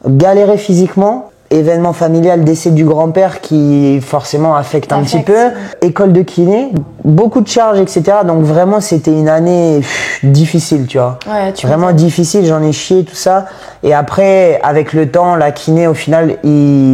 Speaker 2: galérer physiquement. Événement familial, décès du grand-père qui forcément affecte un petit peu. École de kiné, beaucoup de charges, etc. Donc vraiment, c'était une année difficile, tu vois.
Speaker 3: Ouais,
Speaker 2: vraiment difficile, j'en ai chié, tout ça. Et après, avec le temps, la kiné, au final,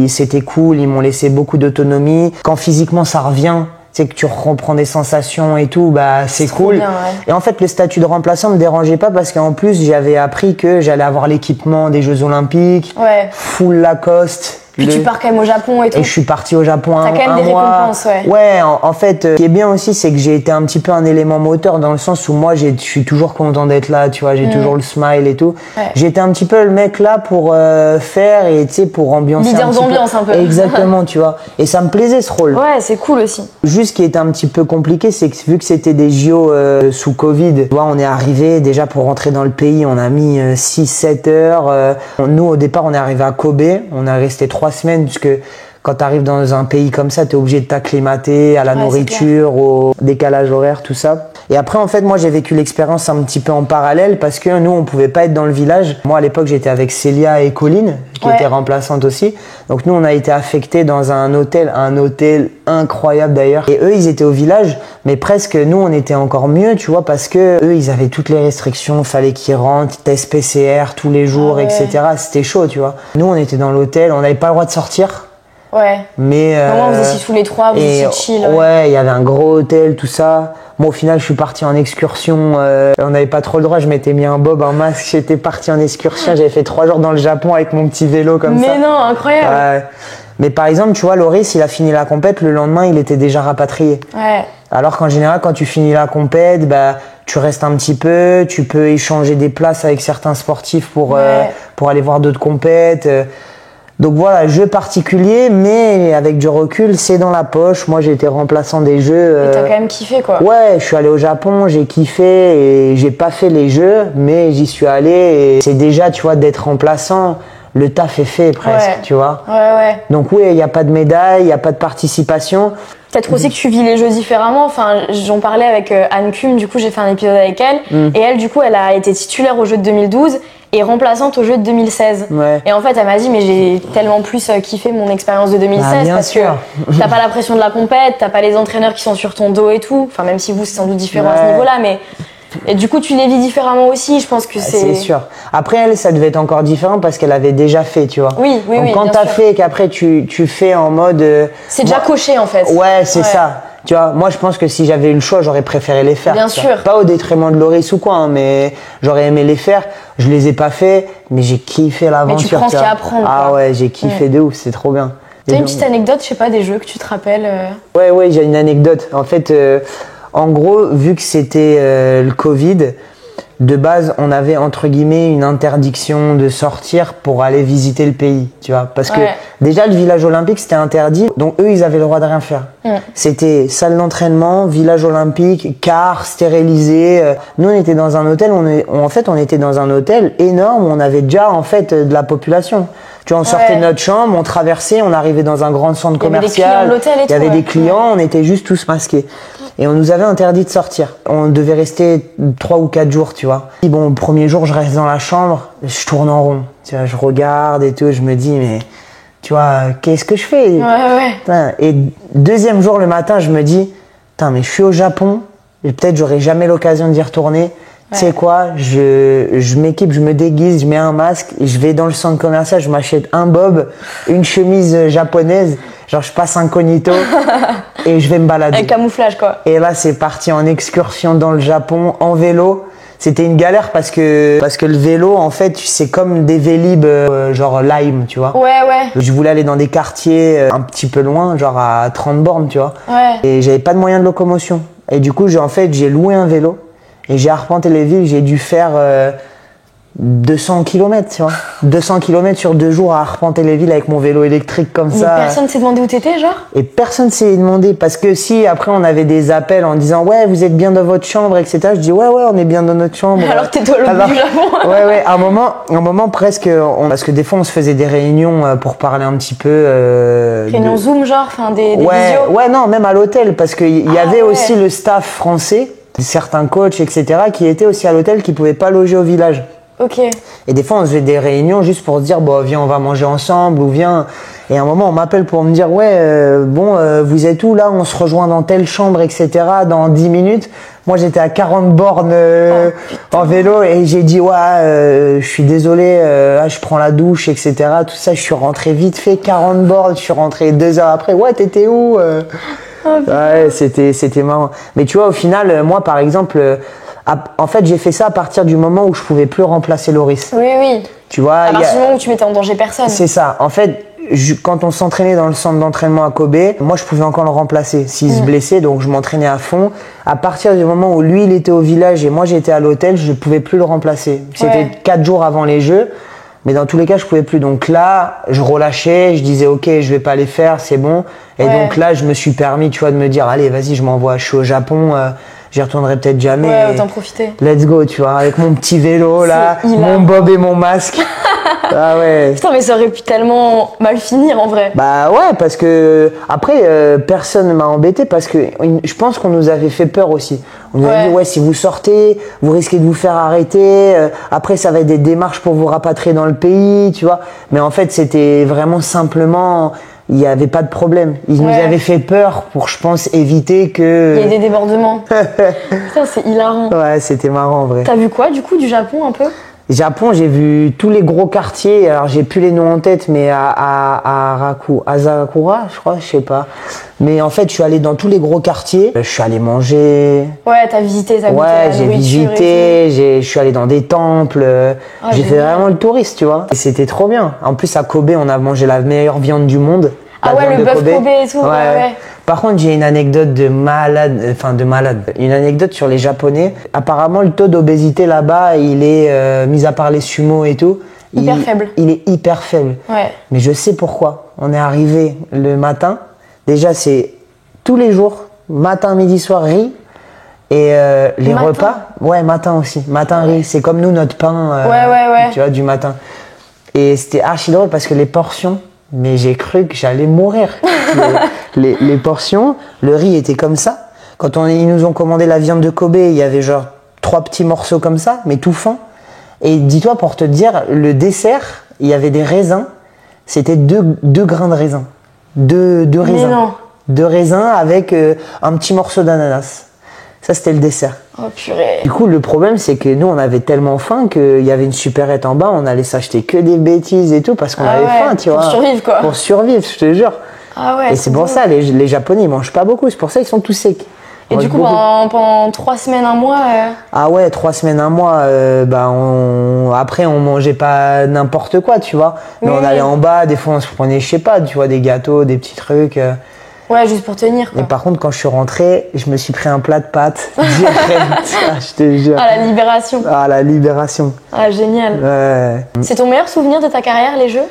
Speaker 2: c'était cool. Ils m'ont laissé beaucoup d'autonomie. Quand physiquement, ça revient, tu sais que tu reprends des sensations et tout, c'est cool.
Speaker 3: Bien, ouais.
Speaker 2: Et en fait, le statut de remplaçant me dérangeait pas parce qu'en plus, j'avais appris que j'allais avoir l'équipement des Jeux Olympiques, full Lacoste.
Speaker 3: Puis tu pars quand même au Japon et tout.
Speaker 2: Et je suis parti au Japon un mois.
Speaker 3: T'as quand même des récompenses, ouais.
Speaker 2: Ouais, en fait, ce qui est bien aussi, c'est que j'ai été un petit peu un élément moteur dans le sens où moi, je suis toujours content d'être là, tu vois, j'ai toujours le smile et tout. Ouais. J'ai été un petit peu le mec là pour faire et tu sais, pour ambiancer
Speaker 3: leader d'ambiance un peu.
Speaker 2: Exactement, tu vois. Et ça me plaisait ce rôle.
Speaker 3: Ouais, c'est cool aussi.
Speaker 2: Juste ce qui était un petit peu compliqué, c'est que vu que c'était des JO sous Covid, tu vois, on est arrivé déjà pour rentrer dans le pays, on a mis 6-7 heures. Nous, au départ, on est arrivé à Kobe, on est resté 3 semaines puisque quand tu arrives dans un pays comme ça, tu es obligé de t'acclimater à la nourriture, au décalage horaire, tout ça. Et après, en fait, moi, j'ai vécu l'expérience un petit peu en parallèle parce que nous, on pouvait pas être dans le village. Moi, à l'époque, j'étais avec Célia et Colline, qui étaient remplaçantes aussi. Donc, nous, on a été affectés dans un hôtel incroyable d'ailleurs. Et eux, ils étaient au village, mais presque, nous, on était encore mieux, tu vois, parce que eux, ils avaient toutes les restrictions. Fallait qu'ils rentrent, test PCR tous les jours, etc. C'était chaud, tu vois. Nous, on était dans l'hôtel, on n'avait pas le droit de sortir.
Speaker 3: Ouais.
Speaker 2: Mais
Speaker 3: comment vous étiez tous les trois, vous étiez chill.
Speaker 2: Ouais, il y avait un gros hôtel, tout ça. Moi, au final, je suis parti en excursion. On n'avait pas trop le droit. Je m'étais mis un bob, un masque. J'étais parti en excursion. J'avais fait 3 jours dans le Japon avec mon petit vélo comme ça.
Speaker 3: Mais non, incroyable.
Speaker 2: Ouais. Mais par exemple, tu vois, Loris, il a fini la compète. Le lendemain, il était déjà rapatrié.
Speaker 3: Ouais.
Speaker 2: Alors qu'en général, quand tu finis la compète, tu restes un petit peu. Tu peux échanger des places avec certains sportifs pour aller voir d'autres compètes. Donc voilà, jeu particulier, mais avec du recul, c'est dans la poche. Moi, j'ai été remplaçant des jeux.
Speaker 3: Et t'as quand même kiffé, quoi.
Speaker 2: Ouais, je suis allé au Japon, j'ai kiffé et j'ai pas fait les jeux, mais j'y suis allé et c'est déjà, tu vois, d'être remplaçant. Le taf est fait presque, tu vois.
Speaker 3: Ouais.
Speaker 2: Donc oui, il n'y a pas de médaille, il n'y a pas de participation.
Speaker 3: Peut-être aussi que tu vis les jeux différemment. Enfin, j'en parlais avec Anne Kuhn, du coup, j'ai fait un épisode avec elle. Et elle, du coup, elle a été titulaire aux Jeux de 2012 et remplaçante aux Jeux de 2016.
Speaker 2: Ouais.
Speaker 3: Et en fait, elle m'a dit, mais j'ai tellement plus kiffé mon expérience de 2016 parce que t'as pas la pression de la compète, t'as pas les entraîneurs qui sont sur ton dos et tout. Enfin, même si vous, c'est sans doute différent à ce niveau-là, mais... Et du coup, tu les vis différemment aussi, je pense que
Speaker 2: c'est sûr. Après, elle, ça devait être encore différent parce qu'elle avait déjà fait, tu vois.
Speaker 3: Oui.
Speaker 2: Donc, quand t'as fait et qu'après, tu fais en mode...
Speaker 3: c'est déjà coché, en fait.
Speaker 2: Ouais, c'est ça. Tu vois, moi, je pense que si j'avais eu le choix, j'aurais préféré les faire.
Speaker 3: Bien sûr.
Speaker 2: Pas au détriment de Loris ou quoi, hein, mais j'aurais aimé les faire. Je les ai pas fait, mais j'ai kiffé l'aventure.
Speaker 3: Mais tu prends ce qu'il y a à apprendre.
Speaker 2: Ah ouais, j'ai kiffé de ouf, c'est trop bien.
Speaker 3: T'as une petite anecdote, je sais pas, des jeux que tu te rappelles
Speaker 2: Ouais, j'ai une anecdote. En fait... En gros, vu que c'était le Covid, de base, on avait entre guillemets une interdiction de sortir pour aller visiter le pays, tu vois. Parce que déjà, le village olympique, c'était interdit. Donc eux, ils avaient le droit de rien faire. C'était salle d'entraînement, village olympique, car stérilisé. Nous, on était dans un hôtel, on était dans un hôtel énorme où on avait déjà, en fait, de la population. Tu vois, on sortait de notre chambre, on traversait, on arrivait dans un grand centre commercial. Il y avait des clients, on était juste tous masqués. Et on nous avait interdit de sortir. On devait rester 3 ou 4 jours, tu vois. Et bon, le premier jour, je reste dans la chambre, je tourne en rond. Tu vois, je regarde et tout, je me dis, mais Tu vois, qu'est-ce que je fais?
Speaker 3: Ouais.
Speaker 2: Putain, et deuxième jour le matin, je me dis, putain, mais je suis au Japon, et peut-être j'aurai jamais l'occasion d'y retourner. Tu sais quoi, je m'équipe, je me déguise, je mets un masque, et je vais dans le centre commercial, je m'achète un bob, une chemise japonaise, genre je passe incognito et je vais me balader.
Speaker 3: Avec camouflage, quoi.
Speaker 2: Et là, c'est parti en excursion dans le Japon, en vélo. C'était une galère parce que le vélo, en fait, c'est comme des vélib genre Lime, tu vois.
Speaker 3: Ouais.
Speaker 2: Je voulais aller dans des quartiers un petit peu loin, genre à 30 bornes, tu vois.
Speaker 3: Ouais.
Speaker 2: Et j'avais pas de moyen de locomotion. Et du coup, j'ai loué un vélo et j'ai arpenté les villes. J'ai dû faire 200 km, tu vois. 200 km sur 2 jours à arpenter les villes avec mon vélo électrique comme
Speaker 3: Mais
Speaker 2: ça.
Speaker 3: personne s'est demandé où t'étais, genre?
Speaker 2: Et personne s'est demandé parce que si après on avait des appels en disant ouais vous êtes bien dans votre chambre etc, je dis ouais on est bien dans notre chambre.
Speaker 3: Alors que t'étais au l'autre bout du Japon.
Speaker 2: Ouais à un moment presque parce que des fois on se faisait des réunions pour parler un petit peu
Speaker 3: Réunion Zoom, genre, enfin des visios.
Speaker 2: Ouais non même à l'hôtel parce qu'il y avait
Speaker 3: ouais.
Speaker 2: aussi le staff français, certains coachs etc qui étaient aussi à l'hôtel qui pouvaient pas loger au village.
Speaker 3: Ok.
Speaker 2: Et des fois, on se faisait des réunions juste pour se dire, bon, viens, on va manger ensemble, ou viens. Et à un moment, on m'appelle pour me dire, ouais, vous êtes où là? On se rejoint dans telle chambre, etc. dans 10 minutes. Moi, j'étais à 40 bornes en vélo et j'ai dit, ouais, je suis désolé, je prends la douche, etc. Tout ça, je suis rentré vite fait, 40 bornes, je suis rentré 2 heures après. Ouais, t'étais où? Ouais, c'était marrant. Mais tu vois, au final, moi, par exemple, en fait, j'ai fait ça à partir du moment où je pouvais plus remplacer Loris.
Speaker 3: Oui.
Speaker 2: Tu vois,
Speaker 3: à partir du moment où tu mettais en danger personne.
Speaker 2: C'est ça. En fait, quand on s'entraînait dans le centre d'entraînement à Kobe, moi, je pouvais encore le remplacer s'il se blessait, donc je m'entraînais à fond. À partir du moment où lui, il était au village et moi, j'étais à l'hôtel, je pouvais plus le remplacer. C'était 4 jours avant les Jeux. Mais dans tous les cas, je pouvais plus. Donc là, je relâchais, je disais, ok, je vais pas les faire, c'est bon. Et donc là, je me suis permis, tu vois, de me dire, allez, vas-y, je m'envoie, je suis au Japon, j'y retournerai peut-être jamais.
Speaker 3: Ouais, autant profiter.
Speaker 2: Let's go, tu vois, avec mon petit vélo, là, mon bob et mon masque. Ah ouais.
Speaker 3: Putain, mais ça aurait pu tellement mal finir, en vrai.
Speaker 2: Bah ouais, parce que, après, personne ne m'a embêté parce que je pense qu'on nous avait fait peur aussi. On nous a dit, ouais, si vous sortez, vous risquez de vous faire arrêter. Après, ça va être des démarches pour vous rapatrier dans le pays, tu vois. Mais en fait, c'était vraiment simplement, il n'y avait pas de problème. Ils nous avaient fait peur pour, je pense, éviter que...
Speaker 3: Il y ait des débordements. Putain, c'est hilarant.
Speaker 2: Ouais, c'était marrant, en vrai.
Speaker 3: T'as vu quoi, du coup, du Japon, un peu?
Speaker 2: Japon, j'ai vu tous les gros quartiers. Alors, j'ai plus les noms en tête, mais Asakura, je crois, je sais pas. Mais en fait, je suis allé dans tous les gros quartiers. Je suis allé manger.
Speaker 3: Ouais, t'as visité, t'as goûté la
Speaker 2: j'ai
Speaker 3: nourriture
Speaker 2: visité. Je suis allé dans des temples. J'ai fait vraiment le touriste, tu vois. Et c'était trop bien. En plus, à Kobe, on a mangé la meilleure viande du monde.
Speaker 3: Ah ouais, le bœuf Kobe et tout. Ouais.
Speaker 2: Par contre, j'ai une anecdote de malade. Une anecdote sur les Japonais. Apparemment, le taux d'obésité là-bas, il est, mis à part les sumo et tout,
Speaker 3: hyper faible.
Speaker 2: Il est hyper faible.
Speaker 3: Ouais.
Speaker 2: Mais je sais pourquoi. On est arrivé le matin. Déjà, c'est tous les jours, matin, midi, soir, riz. Et les repas, matin aussi. Matin, riz. C'est comme nous, notre pain, tu vois, du matin. Et c'était archi drôle parce que les portions, mais j'ai cru que j'allais mourir. les portions, le riz était comme ça. Quand ils nous ont commandé la viande de Kobe, il y avait genre 3 petits morceaux comme ça, mais tout fin. Et dis-toi, pour te dire, le dessert, il y avait des raisins. C'était 2 grains de raisin. 2 raisins.
Speaker 3: Mais non.
Speaker 2: 2 raisins avec un petit morceau d'ananas. Ça, c'était le dessert.
Speaker 3: Oh purée.
Speaker 2: Du coup, le problème, c'est que nous, on avait tellement faim qu'il y avait une supérette en bas, on allait s'acheter que des bêtises et tout parce qu'on avait faim, tu vois.
Speaker 3: Pour survivre, quoi.
Speaker 2: Pour survivre, je te jure.
Speaker 3: Ah ouais.
Speaker 2: Et c'est pour ça, les Japonais, ils mangent pas beaucoup. C'est pour ça qu'ils sont tous secs.
Speaker 3: Et du coup, pendant 3 semaines, 1 mois...
Speaker 2: Ah ouais, 3 semaines, 1 mois, après, on mangeait pas n'importe quoi, tu vois. Mais on allait en bas, des fois, on se prenait, je sais pas, tu vois, des gâteaux, des petits trucs.
Speaker 3: Ouais, juste pour tenir, quoi.
Speaker 2: Et par contre, quand je suis rentré, je me suis pris un plat de pâtes direct. Je te jure.
Speaker 3: Ah, la libération.
Speaker 2: Ah, la libération.
Speaker 3: Ah, génial.
Speaker 2: Ouais.
Speaker 3: C'est ton meilleur souvenir de ta carrière, les Jeux?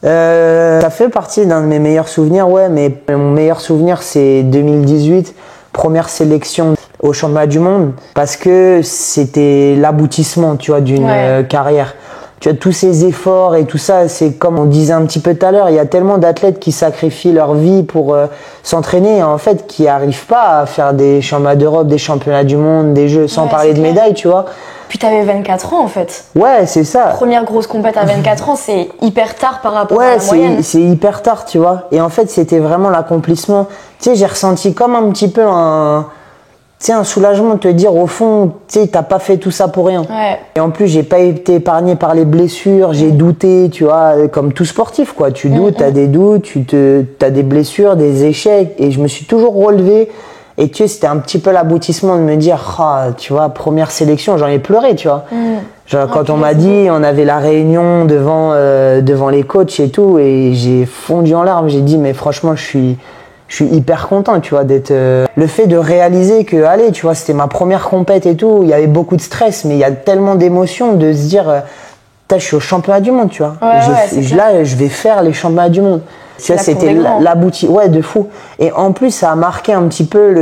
Speaker 2: Ça fait partie d'un de mes meilleurs souvenirs, ouais, mais mon meilleur souvenir, c'est 2018, première sélection au championnat du monde, parce que c'était l'aboutissement, tu vois, d'une carrière. tu as tous ces efforts et tout ça, c'est comme on disait un petit peu tout à l'heure, il y a tellement d'athlètes qui sacrifient leur vie pour s'entraîner et en fait qui arrivent pas à faire des championnats d'Europe, des championnats du monde, des jeux, sans parler de médailles, tu vois.
Speaker 3: Puis t'avais 24 ans en fait.
Speaker 2: Ouais, c'est ça.
Speaker 3: Première grosse compète à 24 ans, c'est hyper tard par rapport à la moyenne.
Speaker 2: Ouais, c'est hyper tard, tu vois. Et en fait, c'était vraiment l'accomplissement. Tu sais, j'ai ressenti comme un petit peu un soulagement de te dire au fond, tu sais, t'as pas fait tout ça pour rien.
Speaker 3: Ouais.
Speaker 2: Et en plus, j'ai pas été épargné par les blessures, j'ai douté, tu vois, comme tout sportif, quoi. Tu doutes, t'as des doutes, t'as des blessures, des échecs, et je me suis toujours relevé. Et tu sais, c'était un petit peu l'aboutissement de me dire, tu vois, première sélection, j'en ai pleuré, tu vois. Genre, quand on m'a dit, on avait la réunion devant les coachs et tout, et j'ai fondu en larmes. J'ai dit, mais franchement, je suis hyper content, tu vois, d'être. Le fait de réaliser que, allez, tu vois, c'était ma première compète et tout, il y avait beaucoup de stress, mais il y a tellement d'émotions de se dire, je suis au championnat du monde, tu vois. Là, je vais faire les championnats du monde. Ça, c'était l'aboutissement. Ouais, de fou. Et en plus, ça a marqué un petit peu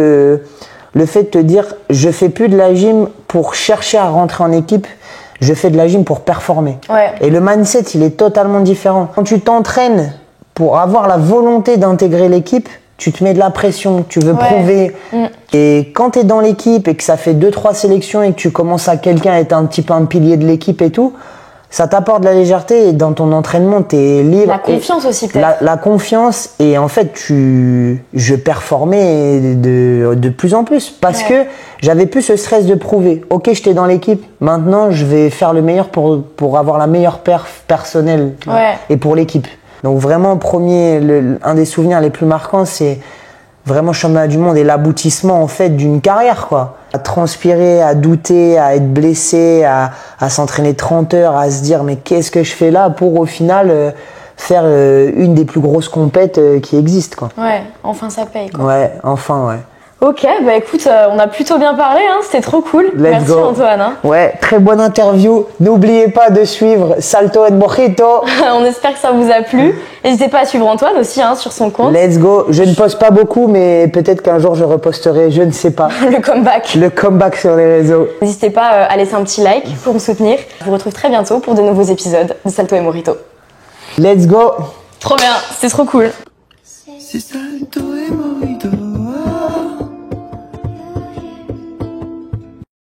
Speaker 2: le fait de te dire, je fais plus de la gym pour chercher à rentrer en équipe, je fais de la gym pour performer.
Speaker 3: Ouais.
Speaker 2: Et le mindset, il est totalement différent. Quand tu t'entraînes pour avoir la volonté d'intégrer l'équipe, tu te mets de la pression, tu veux prouver. Et quand tu es dans l'équipe et que ça fait 2-3 sélections et que tu commences à quelqu'un être un petit peu un pilier de l'équipe et tout, ça t'apporte de la légèreté et dans ton entraînement, tu es libre.
Speaker 3: La confiance aussi peut-être.
Speaker 2: La confiance et en fait, je performais de plus en plus parce que j'avais plus ce stress de prouver. Ok, j'étais dans l'équipe, maintenant je vais faire le meilleur pour avoir la meilleure perf personnelle et pour l'équipe. Donc vraiment, un des souvenirs les plus marquants, c'est vraiment championnat du monde et l'aboutissement en fait d'une carrière, quoi. À transpirer, à douter, à être blessé, à s'entraîner 30 heures, à se dire mais qu'est-ce que je fais là pour au final faire une des plus grosses compètes qui existent, quoi.
Speaker 3: Ouais, enfin ça paye, quoi.
Speaker 2: Ouais, enfin, ouais.
Speaker 3: Ok, bah écoute, on a plutôt bien parlé, hein, c'était trop cool. Merci Antoine. Hein.
Speaker 2: Ouais, très bonne interview. N'oubliez pas de suivre Salto et Mojito.
Speaker 3: On espère que ça vous a plu. N'hésitez pas à suivre Antoine aussi hein, sur son compte.
Speaker 2: Let's go. Je ne poste pas beaucoup, mais peut-être qu'un jour je reposterai, je ne sais pas.
Speaker 3: Le comeback.
Speaker 2: Le comeback sur les réseaux.
Speaker 3: N'hésitez pas à laisser un petit like pour me soutenir. Je vous retrouve très bientôt pour de nouveaux épisodes de Salto et Mojito.
Speaker 2: Let's go.
Speaker 3: Trop bien, c'était trop cool.
Speaker 4: C'est Salto et Mojito.